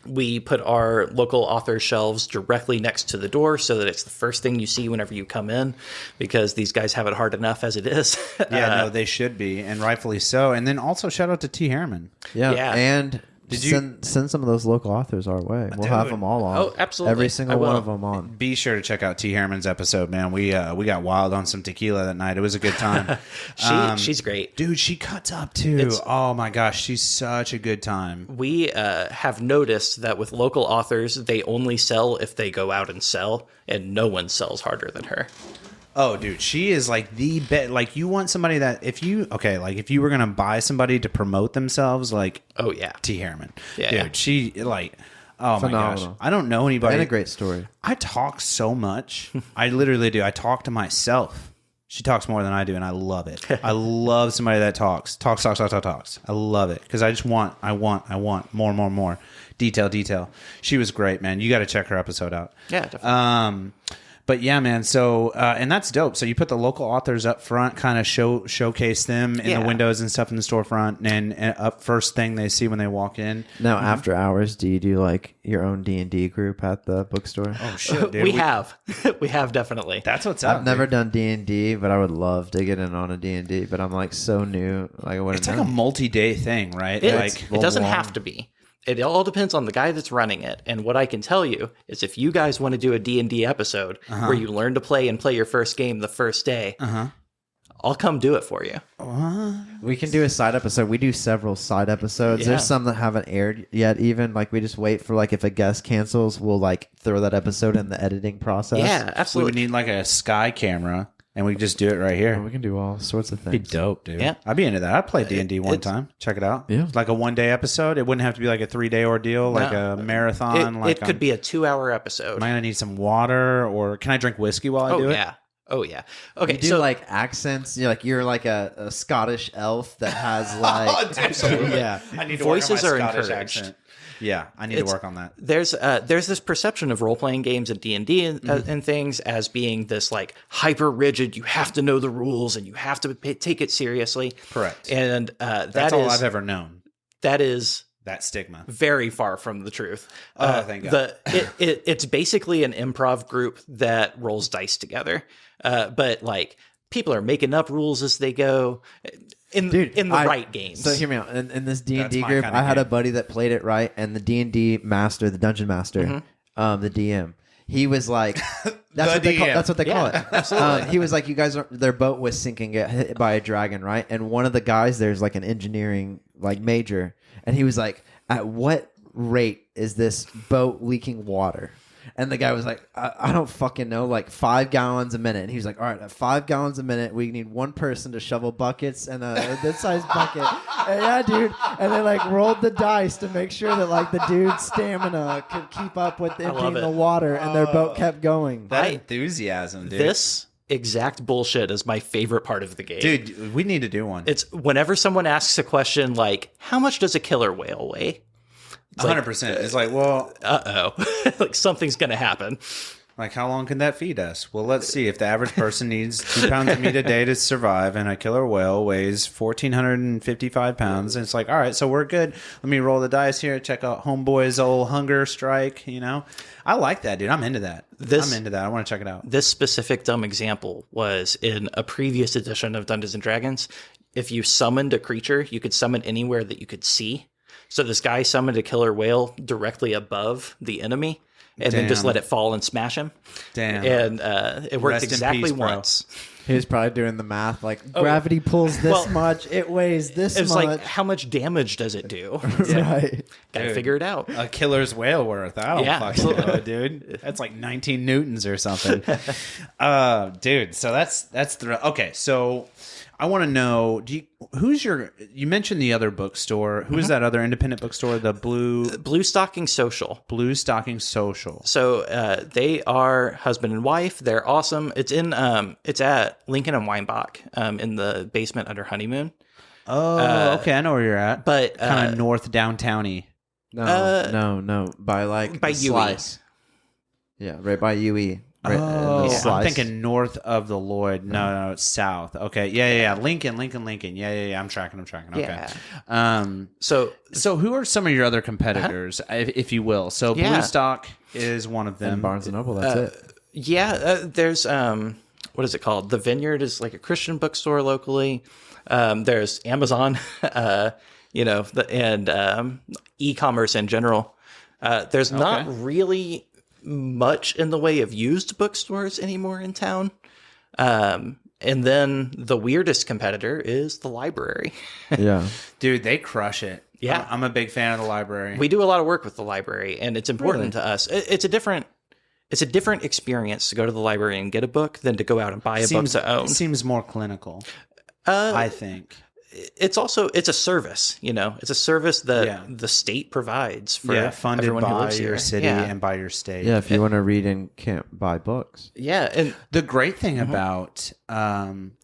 We put our local author shelves directly next to the door so that it's the first thing you see whenever you come in, because these guys have it hard enough as it is. yeah, no, they should be, and rightfully so. And then also shout out to T. Harriman. Yeah, Yeah. and Did you- send some of those local authors our way? We'll have them all on. Oh, absolutely. Every I single one will. of them on. Be sure to check out T. Harriman's episode, man. We got wild on some tequila that night. It was a good time. She's great. Dude, she cuts up too. Oh my gosh, she's such a good time. We have noticed that with local authors, they only sell if they go out and sell, and no one sells harder than her. Oh, dude, she is like the best. Like, you want somebody that if you were gonna buy somebody to promote themselves, like, Oh yeah, T. Harriman, Yeah. dude, she like, oh my Phenomenal. gosh, I don't know anybody. And a great story. I talk so much. I literally do. I talk to myself. She talks more than I do, and I love it. I love somebody that talks. I love it because I want more. Detail. She was great, man. You got to check her episode out. yeah, definitely. But yeah, man. So and that's dope. So you put the local authors up front, kind of showcase them in Yeah. the windows and stuff in the storefront, and up first thing they see when they walk in. Now, after hours, do you do like your own D&D group at the bookstore? Oh shit, dude. we have definitely. That's what's up. I've never done D&D, but I would love to get in on a D&D, but I'm like so new. Like I wouldn't It's like a multi-day thing, right? It doesn't have to be. It all depends on the guy that's running it. And what I can tell you is if you guys want to do a D&D episode where you learn to play and play your first game the first day, I'll come do it for you. We can do a side episode. We do several side episodes. Yeah. There's some that haven't aired yet even. Like we just wait for like if a guest cancels, we'll like throw that episode in the editing process. Yeah, We would absolutely. need like a sky camera, and we could just do it right here. We can do all sorts of Be things. dope, dude. Yeah. I'd be into that. I'd play D&D one time. Check it out. Yeah. It's like a 1 day episode. It wouldn't have to be like a 3 day ordeal, like No. a marathon. It could be a 2-hour episode. Am I gonna need some water, or can I drink whiskey while I do it? Oh yeah. Okay, You do so like accents. You're like a Scottish elf that has like Absolutely. Yeah. I need to Voices work are on my Scottish encouraged. accent. Yeah, I need to work on that. there's this perception of role-playing games and D&D and things as being this like hyper rigid, you have to know the rules and you have to take it seriously. Correct. And That's all I've ever known. that is That stigma. very far from the truth. Oh, thank God. It's basically an improv group that rolls dice together. But like people are making up rules as they go in the right games. So hear me out. In this D&D That's my group, kinda I had a game. buddy that played it right, and the D&D master, the dungeon master, the DM, he was like, that's what they call, DM. that's what they call Yeah, it. absolutely. He was like, you guys are, their boat was sinking, get hit by a dragon, right? And one of the guys there's like an engineering like major, and he was like, at what rate is this boat leaking water? And the guy was like, I don't fucking know, like 5 gallons a minute. And he was like, all right, at 5 gallons a minute, we need one person to shovel buckets and this size bucket. And yeah, dude. And they like rolled the dice to make sure that like the dude's stamina could keep up with emptying the water, and their boat kept going. That enthusiasm, dude. This exact bullshit is my favorite part of the game. Dude, we need to do one. It's whenever someone asks a question like, how much does a killer whale weigh? 100%. It's like, well, like something's going to happen. Like, how long can that feed us? Well, let's see. If the average person needs 2 pounds of meat a day to survive, and a killer whale weighs 1,455 pounds, and it's like, all right, so we're good. Let me roll the dice here. Check out Homeboy's old hunger strike. You know, I like that, dude. I'm into that. I'm into that. I want to check it out. This specific dumb example was in a previous edition of Dungeons and Dragons. If you summoned a creature, you could summon anywhere that you could see. So this guy summoned a killer whale directly above the enemy, and then just let it fall and smash him. Damn. And it worked Rest in exactly peace, bro. once. He was probably doing the math, like gravity pulls this much, it weighs this much. It's like, how much damage does it do? Right. Gotta figure it out. A killer's whale worth. I don't fucking know, dude. That's like 19 newtons or something. Dude, so that's okay, so I want to know, you mentioned the other bookstore. Who is that other independent bookstore? The Blue Stocking Social. Blue Stocking Social. So they are husband and wife. They're awesome. It's at Lincoln and Weinbach in the basement under Honeymoon. Oh, okay. I know where you're at. But kind of north downtowny. No. By UE. Slice. Yeah, right by UE. Right, I'm thinking north of the Lloyd. No, it's south. Okay, yeah. Lincoln. Yeah. I'm tracking. Okay. So who are some of your other competitors, if you will? So Blue Stock is one of them. And Barnes and Noble. That's it. Yeah. There's what is it called? The Vineyard is like a Christian bookstore locally. There's Amazon. And e-commerce in general. There's not really much in the way of used bookstores anymore in town. And then the weirdest competitor is the library. Yeah. Dude, they crush it. Yeah. I'm a big fan of the library. We do a lot of work with the library, and it's important to us. It's a different experience to go to the library and get a book than to go out and buy a book to own. It seems more clinical, I think. It's a service, it's a service that the state provides for funded everyone who by lives your here. city and by your state. Yeah, if you want to read and can't buy books. Yeah. And the great thing about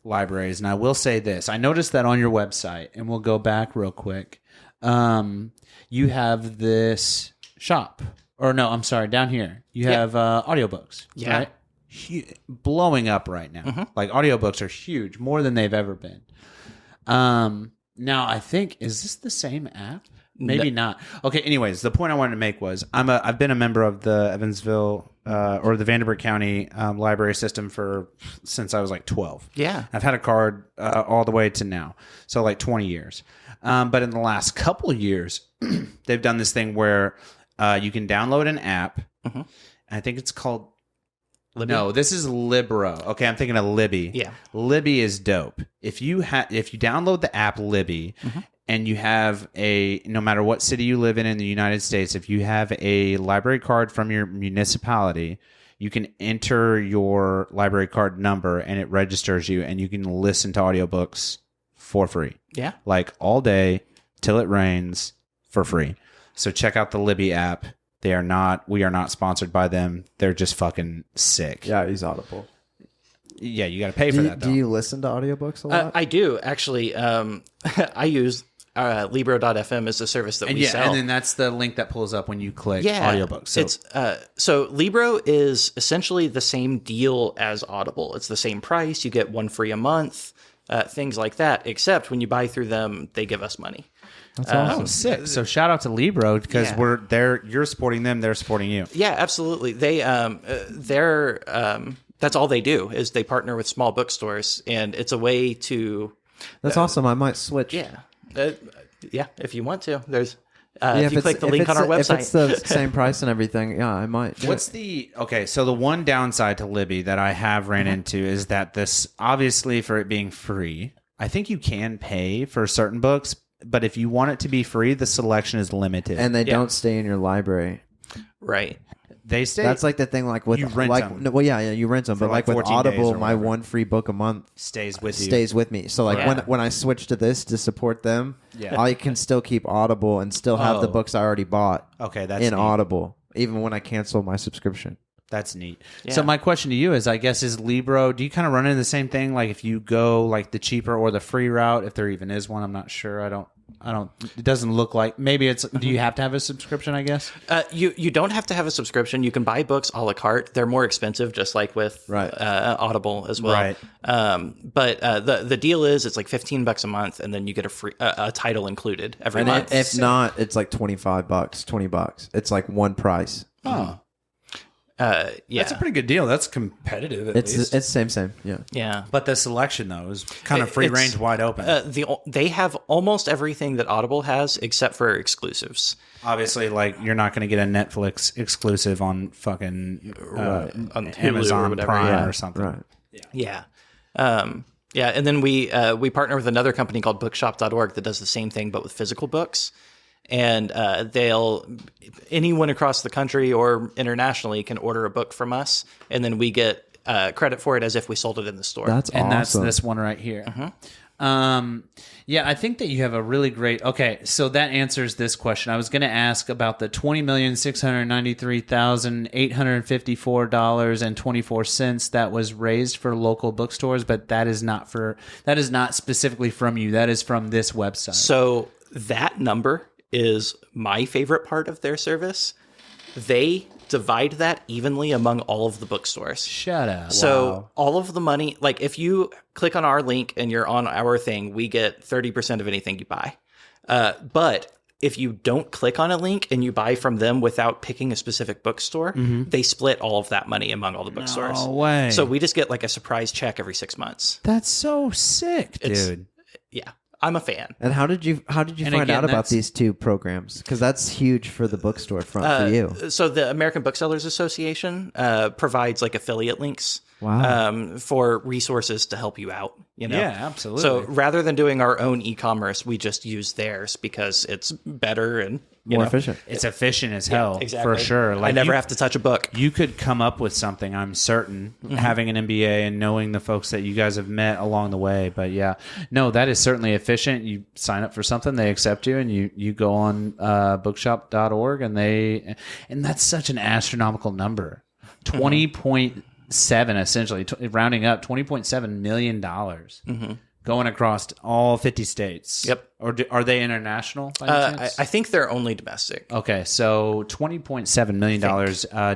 libraries, and I will say this, I noticed that on your website, and we'll go back real quick. You have this shop, or no, I'm sorry, down here. You have audiobooks, right? Blowing up right now. Like audiobooks are huge, more than they've ever been. Now I think, is this the same app? Maybe not. Okay. Anyways, the point I wanted to make was I've been a member of the Evansville or the Vanderbilt County library system since I was like 12. Yeah. I've had a card all the way to now, so like 20 years. But in the last couple of years, they've done this thing where you can download an app. I think it's called. Libby? No, this is Libro. Okay, I'm thinking of Libby. Yeah, Libby is dope. If you download the app Libby, and you have no matter what city you live in the United States, if you have a library card from your municipality, you can enter your library card number and it registers you, and you can listen to audiobooks for free. Yeah, like all day till it rains for free. So check out the Libby app. We are not sponsored by them. They're just fucking sick. Yeah, he's Audible. Yeah, you got to pay for that, though. Do you listen to audiobooks a lot? I do, actually. I use Libro.fm as a service that we sell. And then that's the link that pulls up when you click audiobooks. So Libro is essentially the same deal as Audible. It's the same price. You get one free a month, things like that, except when you buy through them, they give us money. That's awesome. Sick. So shout out to Libro, because you're supporting them, they're supporting you. Yeah, absolutely. That's all they do is they partner with small bookstores, and it's a way to. That's awesome. I might switch. Yeah, if you want to. There's if you click the link on our website, if it's the same price and everything, I might. So the one downside to Libby that I have ran into is that this, obviously, for it being free, I think you can pay for certain books. But if you want it to be free, the selection is limited. And they don't stay in your library. Right. They stay. That's like the thing, like with You rent like, them. No, well, yeah, you rent them, For but like like with 14 days Audible, or my whatever. one free book a month stays with you. stays with me. So like Yeah. when I switch to this to support them, Yeah. I can still keep Audible and still have the Oh. books I already bought Okay, that's in neat. Audible, even when I cancel my subscription. That's neat. Yeah. So my question to you is, I guess, is Libro, do you kind of run into the same thing? Like if you go like the cheaper or the free route, if there even is one, I'm not sure. I don't, it doesn't look like, maybe it's, do you have to have a subscription, I guess? You don't have to have a subscription. You can buy books a la carte. They're more expensive, just like with Right. Audible as well. Right. But the deal is it's like $15 a month, and then you get a free a title included every And month. if not, it's like $25, $20. It's like one price. Oh, Yeah, that's a pretty good deal. That's competitive at least. It's same. Yeah. yeah. But the selection, though, is kind of free It's- range, wide open. They have almost everything that Audible has except for exclusives. Obviously, like you're not going to get a Netflix exclusive on fucking On Hulu Amazon or whatever, Prime yeah. or something. Right. Yeah. Yeah, and then we partner with another company called bookshop.org that does the same thing but with physical books. And anyone across the country or internationally can order a book from us, and then we get credit for it as if we sold it in the store. That's And that's awesome. this one right here. Yeah, I think that you have a really great. Okay, so that answers this question. I was going to ask about the $20,693,854.24 that was raised for local bookstores, but that is not specifically from you. That is from this website. So that number is my favorite part of their service. They divide that evenly among all of the bookstores. Shut up. So all of the money, like if you click on our link and you're on our thing, we get 30% of anything you buy. But if you don't click on a link and you buy from them without picking a specific bookstore, they split all of that money among all the bookstores. No way. So we just get like a surprise check every 6 months. That's so sick, It's- dude. Yeah, I'm a fan. And how did you find again, out about that's- these two programs? Because that's huge for the bookstore front for you. So the American Booksellers Association provides like affiliate links Wow. for resources to help you out. You know? Yeah, absolutely. So rather than doing our own e-commerce, we just use theirs because it's better and you More know, efficient. It's efficient as hell, exactly. for sure. I never you- have to touch a book. You could come up with something, I'm certain, having an MBA and knowing the folks that you guys have met along the way. But yeah, no, that is certainly efficient. You sign up for something, they accept you, and you go on bookshop.org, and that's such an astronomical number. 20.7, essentially, rounding up, $20.7 million going across all 50 states. Yep. Or are they international by any chance? I think they're only domestic. Okay, so $20.7 million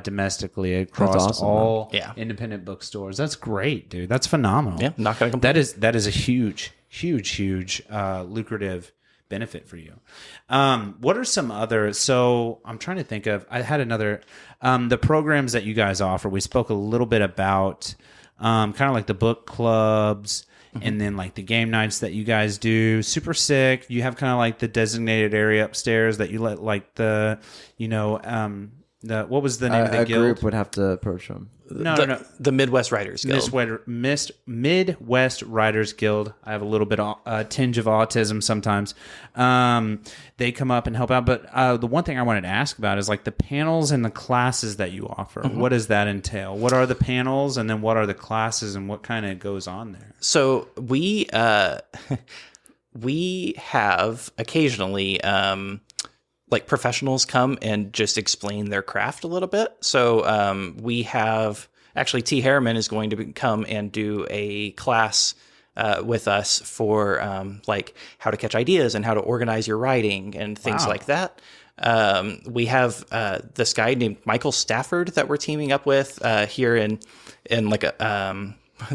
domestically across awesome, all man. Yeah. independent bookstores. That's great, dude. That's phenomenal. Yeah, not going to complain. That is a huge lucrative benefit for you. What are some other? So I'm trying to think of. I had another. The programs that you guys offer. We spoke a little bit about kind of like the book clubs. And then like the game nights that you guys do, super sick. You have kind of like the designated area upstairs that you let like the, what was the name of the A guild? group would have to approach them. No. The Midwest Writers Guild. Midwest Writers Guild. I have a little bit of a tinge of autism sometimes. They come up and help out. But the one thing I wanted to ask about is like the panels and the classes that you offer. What does that entail? What are the panels, and then what are the classes, and what kind of goes on there? So we have occasionally like professionals come and just explain their craft a little bit. So we have actually T. Harriman is going to come and do a class with us for like how to catch ideas and how to organize your writing and things like that. We have this guy named Michael Stafford that we're teaming up with here in like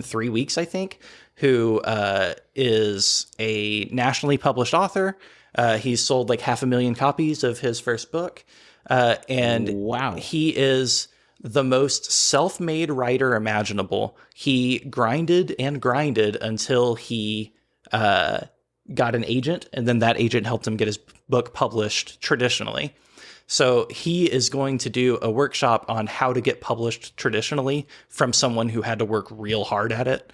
3 weeks, I think, who is a nationally published author. He's sold like 500,000 copies of his first book. And Wow. he is the most self-made writer imaginable. He grinded and grinded until he got an agent, and then that agent helped him get his book published traditionally. So he is going to do a workshop on how to get published traditionally from someone who had to work real hard at it.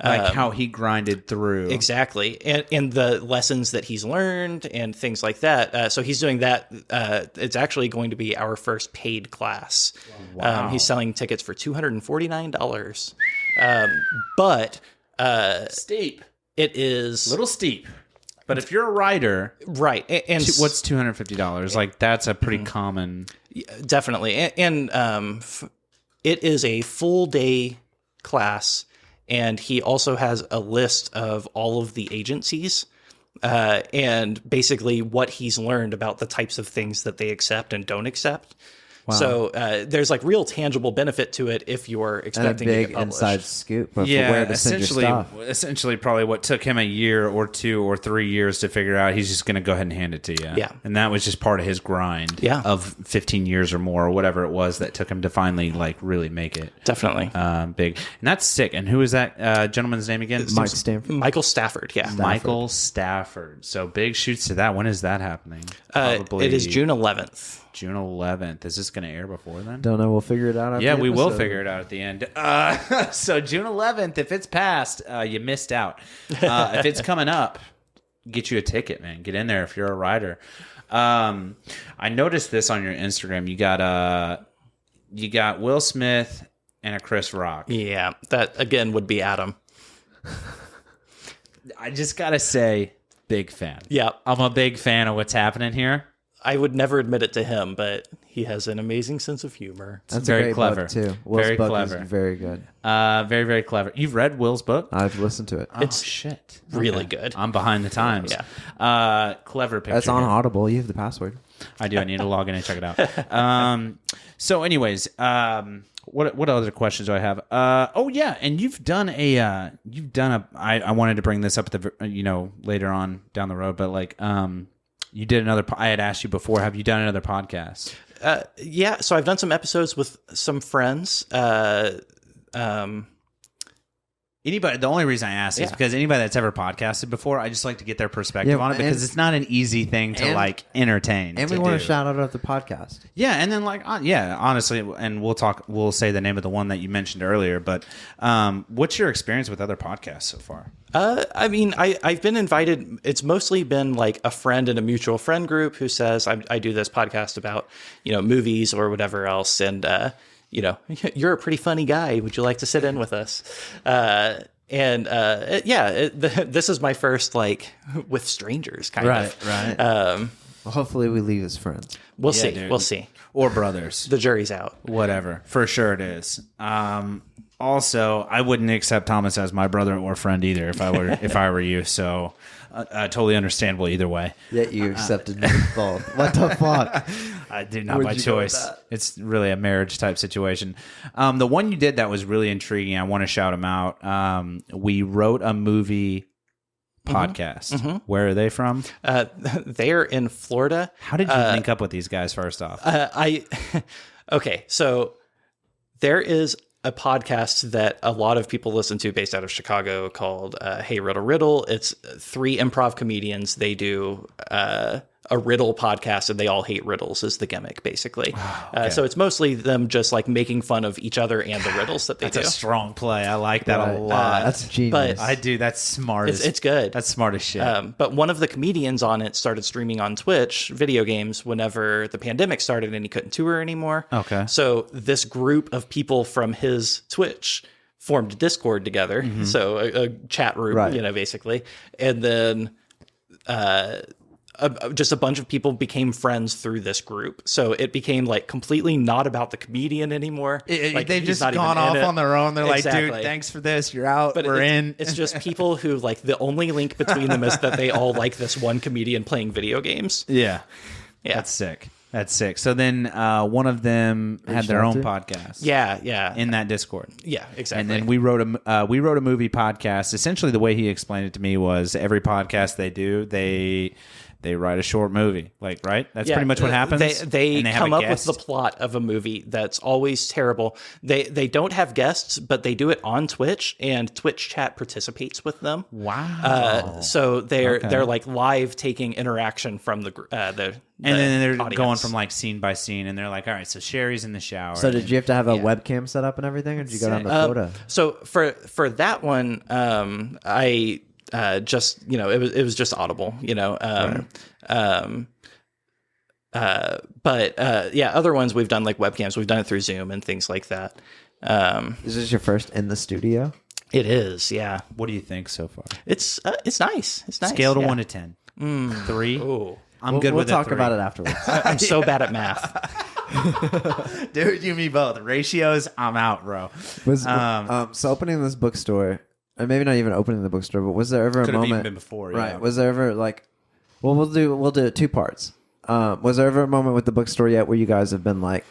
Like how he grinded through. Exactly. And the lessons that he's learned and things like that. So he's doing that. It's actually going to be our first paid class. Wow. He's selling tickets for $249. But Steep. it is... Little steep. But if you're a writer... Right. And what's $250? Like, that's a pretty common... Definitely. And it is a full day class. And he also has a list of all of the agencies and basically what he's learned about the types of things that they accept and don't accept. Wow. So there's like real tangible benefit to it if you're expecting and a big to get published. inside scoop of where to send your stuff. Essentially, probably what took him a year or 2 or 3 years to figure out, he's just going to go ahead and hand it to you. Yeah. And that was just part of his grind of 15 years or more, or whatever it was that took him to finally like really make it. Definitely. Big. And that's sick. And who is that gentleman's name again? Mike Stanford. Michael Stafford, yeah. Michael Stafford. So big shoots to that. When is that happening? Probably it is June 11th. June 11th. Is this going to air before then? Don't know. We'll figure it out. Yeah, we will figure it out at the end. So June 11th, if it's passed, you missed out. If it's coming up, get you a ticket, man. Get in there if you're a writer. I noticed this on your Instagram. You got Will Smith and a Chris Rock. Yeah, that again would be Adam. I just got to say, big fan. Yeah. I'm a big fan of what's happening here. I would never admit it to him, but he has an amazing sense of humor. That's very a great clever book too. Will's very book clever. Is very good. Very, very clever. You've read Will's book? I've listened to it. It's shit. really good. I'm behind the times. Yeah. Clever picture. That's on Audible. You have the password. I do. I need to log in and check it out. So, anyways, what other questions do I have? Oh yeah, and you've done a. I wanted to bring this up at the later on down the road, but like you did another. I had asked you before. Have you done another podcast? Yeah. So I've done some episodes with some friends. Anybody, the only reason I ask is because anybody that's ever podcasted before, I just like to get their perspective on it because it's not an easy thing to like entertain. And we want to shout out the podcast. Yeah, and then like honestly, and we'll say the name of the one that you mentioned earlier. But what's your experience with other podcasts so far? I mean, I've been invited. It's mostly been like a friend in a mutual friend group who says I do this podcast about movies or whatever else, and you're a pretty funny guy. Would you like to sit in with us? This is my first with strangers kind of. Right. Well, hopefully we leave as friends. We'll see. Dude. We'll see. Or brothers. The jury's out. Whatever. For sure it is. Also, I wouldn't accept Thomas as my brother or friend either if I were you. So totally understandable either way. Yet you accepted me both. What the fuck? I did not by choice. It's really a marriage type situation. The one you did that was really intriguing. I want to shout him out. We wrote a movie podcast. Mm-hmm. Where are they from? They're in Florida. How did you link up with these guys first off? Okay, so there is a podcast that a lot of people listen to based out of Chicago called Hey Riddle Riddle. It's 3 improv comedians. They do a riddle podcast and they all hate riddles is the gimmick basically. Okay. So it's mostly them just like making fun of each other and the riddles that they do. That's a strong play. I like that a lot. That's genius. But I do. That's smart. It's good. That's smart as shit. But one of the comedians on it started streaming on Twitch video games whenever the pandemic started and he couldn't tour anymore. Okay. So this group of people from his Twitch formed a Discord together. Mm-hmm. So a chat room, basically. And then just a bunch of people became friends through this group. So it became like completely not about the comedian anymore. They've just gone off on their own. They're like, dude, thanks for this. You're out. But we're in. It's just people who like the only link between them is that they all like this one comedian playing video games. Yeah. That's sick. So then one of them had their own podcast. Yeah. In that Discord. Yeah, exactly. And then we wrote a movie podcast. Essentially the way he explained it to me was every podcast they do, they they write a short movie. Like, right? That's Yeah, pretty much what happens. They And have come a up with guest? the plot of a movie that's always terrible. They don't have guests, but they do it on Twitch, and Twitch chat participates with them. Wow. So they're like live taking interaction from the And then they're audience. going from like scene by scene, and they're like, all right, so Sherry's in the shower. So did you have to have a webcam set up and everything, or did you go down to Florida? So for that one, I just it was just Audible, but other ones we've done like webcams. We've done it through Zoom and things like that. Is this your first in the studio? It is, yeah. What do you think so far? It's nice. It's nice. Scale to yeah. 1 to 10. 3. Ooh. I'm good We'll with talk a 3. about it afterwards. I'm so bad at math. Dude, you and me both. Ratios, I'm out, bro. So opening this bookstore, or maybe not even opening the bookstore, but was there ever a Could have even moment? been before, Right? yeah. Was there ever like, well, we'll do it 2 parts. Was there ever a moment with the bookstore yet where you guys have been like,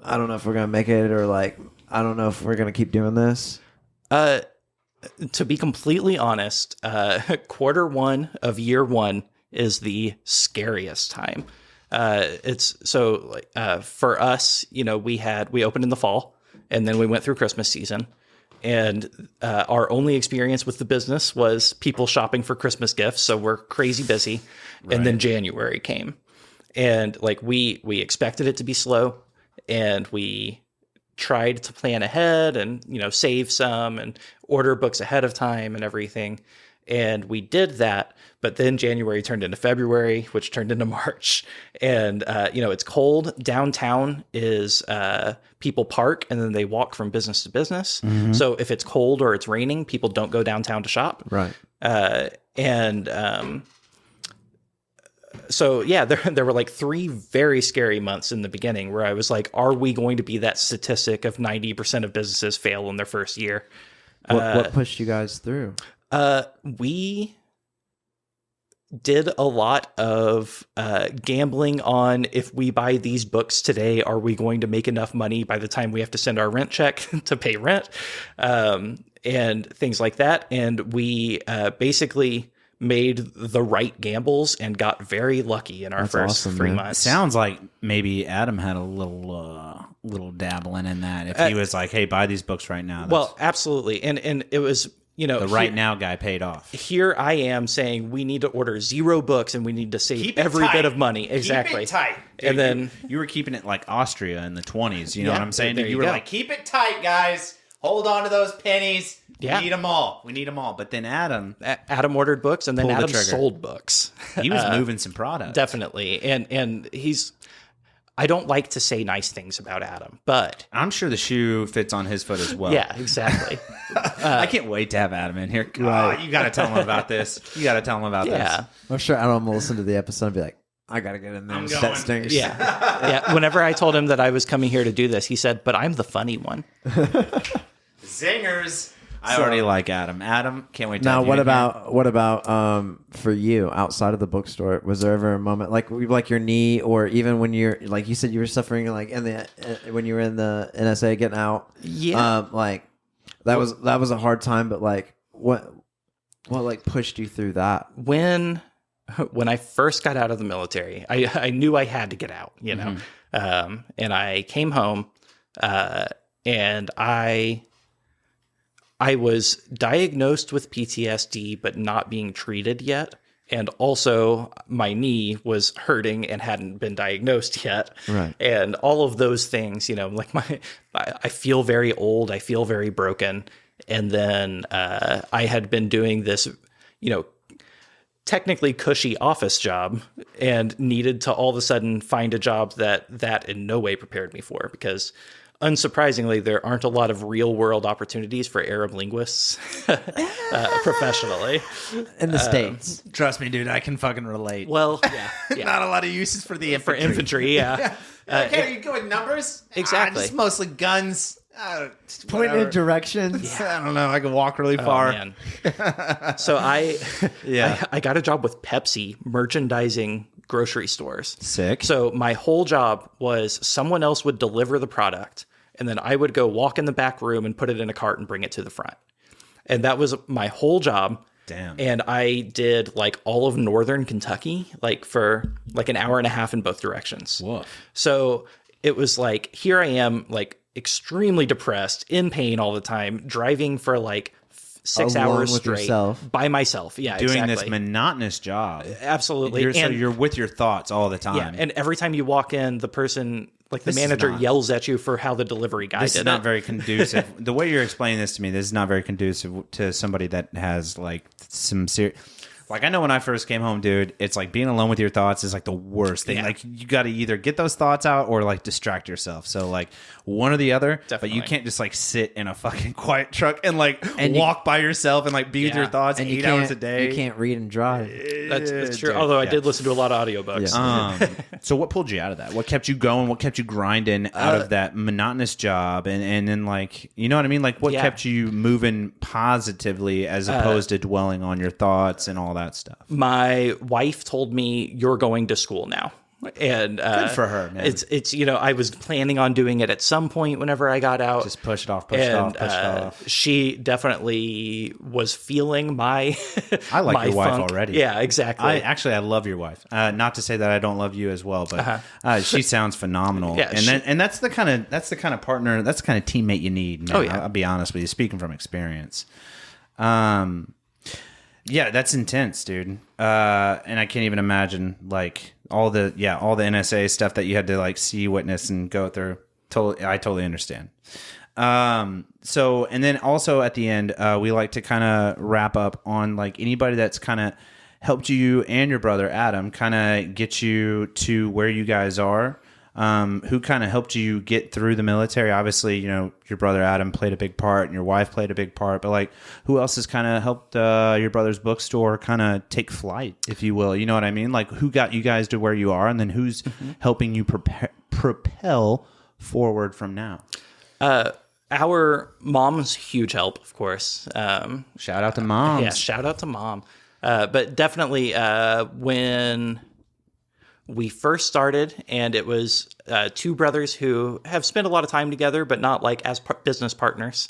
I don't know if we're gonna make it, or like, I don't know if we're gonna keep doing this? To be completely honest, quarter 1 of year 1 is the scariest time. It's so like for us, we opened in the fall, and then we went through Christmas season, and our only experience with the business was people shopping for Christmas gifts. So we're crazy busy, and then January came, and like we expected it to be slow, and we tried to plan ahead and save some and order books ahead of time and everything. And we did that, but then January turned into February, which turned into March. And, it's cold. Downtown is people park and then they walk from business to business. Mm-hmm. So if it's cold or it's raining, people don't go downtown to shop. Right. So yeah, there were like 3 very scary months in the beginning where I was like, are we going to be that statistic of 90% of businesses fail in their first year? What pushed you guys through? We did a lot of gambling on, if we buy these books today, are we going to make enough money by the time we have to send our rent check to pay rent, and things like that. And we basically made the right gambles and got very lucky in our That's first awesome, 3 man. months. Sounds like maybe Adam had a little dabbling in that. If he was like, hey, buy these books right now. Well, absolutely. And it was, the right now guy paid off. Here I am saying we need to order 0 books and we need to save every bit of money. Exactly. Keep it tight. Dude, and then you were keeping it like Austria in the 20s. You know Yeah, what I'm saying? there You you were go. like, keep it tight, guys. Hold on to those pennies. Yeah. We need them all. We need them all. But then Adam, Adam ordered books, and then Pull the Adam trigger. sold books. he was moving some product. Definitely. And he's, I don't like to say nice things about Adam, but I'm sure the shoe fits on his foot as well. yeah, exactly. I can't wait to have Adam in here. Oh, you got to tell him about this. You got to tell him about Yeah. this. I'm sure Adam will listen to the episode and be like, I gotta get in there. I'm That going. stinks. Yeah. Yeah. Whenever I told him that I was coming here to do this, he said, but I'm the funny one. Zingers. I already like Adam. Adam, can't wait to Now, have you what in here. about for you outside of the bookstore? Was there ever a moment like your knee, or even when you're like you said you were suffering like in the when you were in the NSA getting out? Yeah. Like that was a hard time, but like what like pushed you through that? When I first got out of the military, I knew I had to get out, and I came home, and I was diagnosed with PTSD, but not being treated yet. And also my knee was hurting and hadn't been diagnosed yet. Right. And all of those things, like I feel very old. I feel very broken. And then I had been doing this, technically cushy office job and needed to all of a sudden find a job that in no way prepared me for, because unsurprisingly, there aren't a lot of real world opportunities for Arab linguists professionally. In the States. Trust me, dude, I can fucking relate. Well, yeah. Not a lot of uses for the For infantry, yeah. Okay, are you good with numbers? Exactly. Just mostly guns. Point in directions. I don't know. I can walk really Oh, far. man. So I got a job with Pepsi merchandising grocery stores. Sick. So my whole job was someone else would deliver the product, and then I would go walk in the back room and put it in a cart and bring it to the front. And that was my whole job. Damn. And I did like all of northern Kentucky, like for like an hour and a half in both directions. Whoa. So it was like, here I am, like extremely depressed, in pain all the time, driving for like 6 Alone hours with straight yourself. by myself. Yeah, Doing exactly. this monotonous job. Absolutely. So you're with your thoughts all the time. Yeah, and every time you walk in, the person, like the This is manager, not- yells at you for how the delivery guy This did is not it. very conducive. The way you're explaining this to me, this is not very conducive to somebody that has like some serious. Like I know when I first came home, dude, it's like being alone with your thoughts is like the worst thing. Yeah. Like you got to either get those thoughts out or like distract yourself. So like one or the other. But you Definitely. can't just like sit in a fucking quiet truck and like And you- walk by yourself and like be with your Yeah. thoughts And 8 hours a day. You can't read and drive. That's true. Dude, Although I yeah. did listen to a lot of audiobooks. Yeah. So what pulled you out of that? What kept you going? What kept you grinding out of that monotonous job? And then like, you know what I mean? Like what Yeah. kept you moving positively as opposed to dwelling on your thoughts and all that stuff? My wife told me, you're going to school now. And Good for her, man. It's I was planning on doing it at some point whenever I got out. Just push it off, push it off, push it off. She definitely was feeling my I like my your wife funk. already. Yeah, exactly. I love your wife. Not to say that I don't love you as well, but she sounds phenomenal. Yeah, and that's the kind of partner, that's the kind of teammate you need. Man. Oh, yeah. I'll be honest with you, speaking from experience. Yeah, that's intense, dude. And I can't even imagine like all the NSA stuff that you had to like see, witness, and go through. I totally understand. So, and then also at the end, we like to kind of wrap up on like anybody that's kind of helped you and your brother Adam kind of get you to where you guys are. Who kind of helped you get through the military? Obviously, you know, your brother Adam played a big part and your wife played a big part, but like who else has kind of helped your brother's bookstore kind of take flight, if you will? You know what I mean? Like who got you guys to where you are, and then who's helping you propel forward from now? Our mom's huge help, of course. Shout out to moms. Yeah, shout out to mom. But definitely when we first started, and it was two brothers who have spent a lot of time together, but not like as business partners.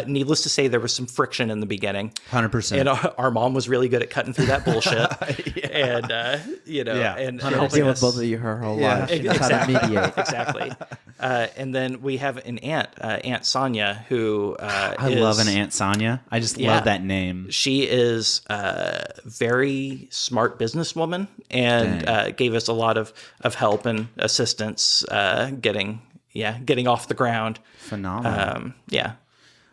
Needless to say, there was some friction in the beginning. 100%. And our mom was really good at cutting through that bullshit. And, and I've helping been with us. both of you her whole life. She knows how to mediate. Exactly. And then we have an aunt, Aunt Sonia, who I love an Aunt Sonia. I just love that name. She is a very smart businesswoman and gave us a lot of help and assistance getting off the ground. Phenomenal.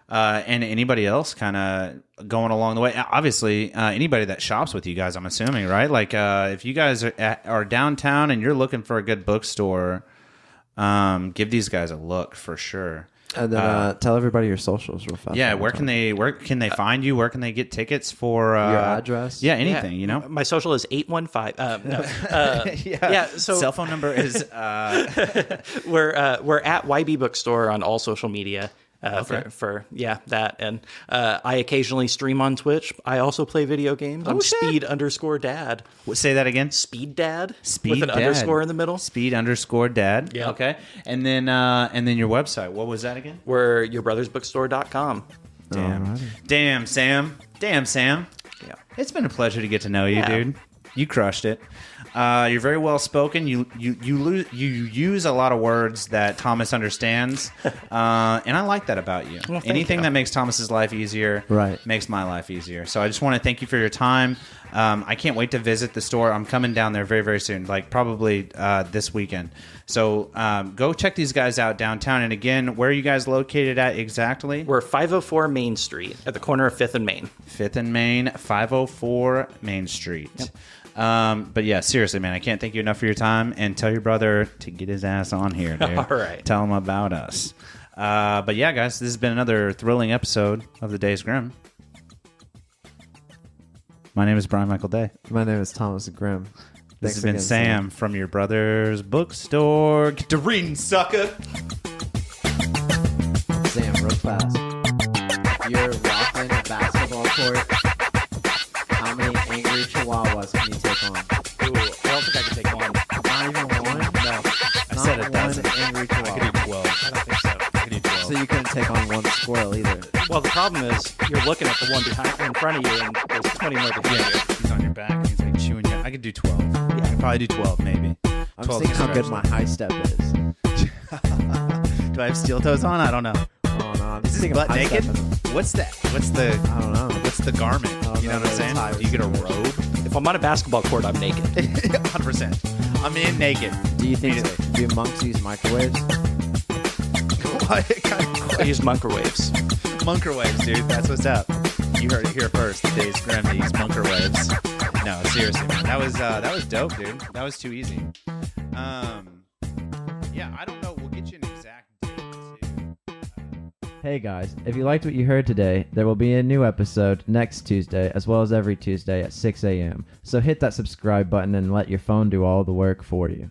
And anybody else kind of going along the way? Obviously, anybody that shops with you guys, I'm assuming, right? Like if you guys are downtown and you're looking for a good bookstore, give these guys a look for sure. And then tell everybody your socials real fast. Yeah, where can they find you? Where can they get tickets for your address? Yeah, anything, you know. My social is 815. Yeah. So Cell phone number is we're at YB Bookstore on all social media. For that, and I occasionally stream on Twitch. I also play video games. I'm shit. Speed_Dad. say that again. Speed Dad. Speed with an Dad. underscore in the middle. Speed_Dad. Yeah. Okay. And then your website. What was that again? We're yourbrothersbookstore.com. Damn, Sam. Yeah. It's been a pleasure to get to know you, Yeah. dude. You crushed it. You're very well spoken. You use a lot of words that Thomas understands, and I like that about you. Well, thank Anything you. that makes Thomas's life easier, makes my life easier. So I just want to thank you for your time. I can't wait to visit the store. I'm coming down there very, very soon, like probably this weekend. So go check these guys out downtown. And again, where are you guys located at exactly? We're 504 Main Street at the corner of 5th and Main. 5th and Main, 504 Main Street. Yep. But yeah, seriously, man, I can't thank you enough for your time, and tell your brother to get his ass on here, dude. All right. Tell him about us. But yeah, guys, this has been another thrilling episode of the Days Grimm. My name is Brian Michael Day. My name is Thomas Grimm. This has been Sam from your brother's bookstore. Get to reading, sucker. Sam, real fast. You're walking a basketball court. How many angry chihuahuas can you take on? Ooh, I don't think I can take one. Not even one? No. I said a dozen. One angry I could chihuahua. do 12. I don't think so. I could do 12. So you couldn't take on one squirrel either. Well, the problem is you're looking at the one in front of you, and there's 20 more behind you. He's on your back. And he's like chewing you. I could do 12. Yeah, I could probably do 12, maybe. I'm just thinking how good my high step is. Do I have steel toes on? I don't know. Oh no, Is this butt naked? What's that? What's the? I don't know. What's the garment? You know what I'm saying? Do you get a robe? If I'm on a basketball court, I'm naked. 100%. I'm in naked. Do you think do monks use microwaves? I use microwaves. Munkerwaves, dude. That's what's up. You heard it here first. The Days Grimm, they use Munkerwaves. No, seriously, man. That was dope, dude. That was too easy. Yeah, I don't know. We'll get you an exact date too. Hey guys, if you liked what you heard today, there will be a new episode next Tuesday, as well as every Tuesday at 6 a.m. So hit that subscribe button and let your phone do all the work for you.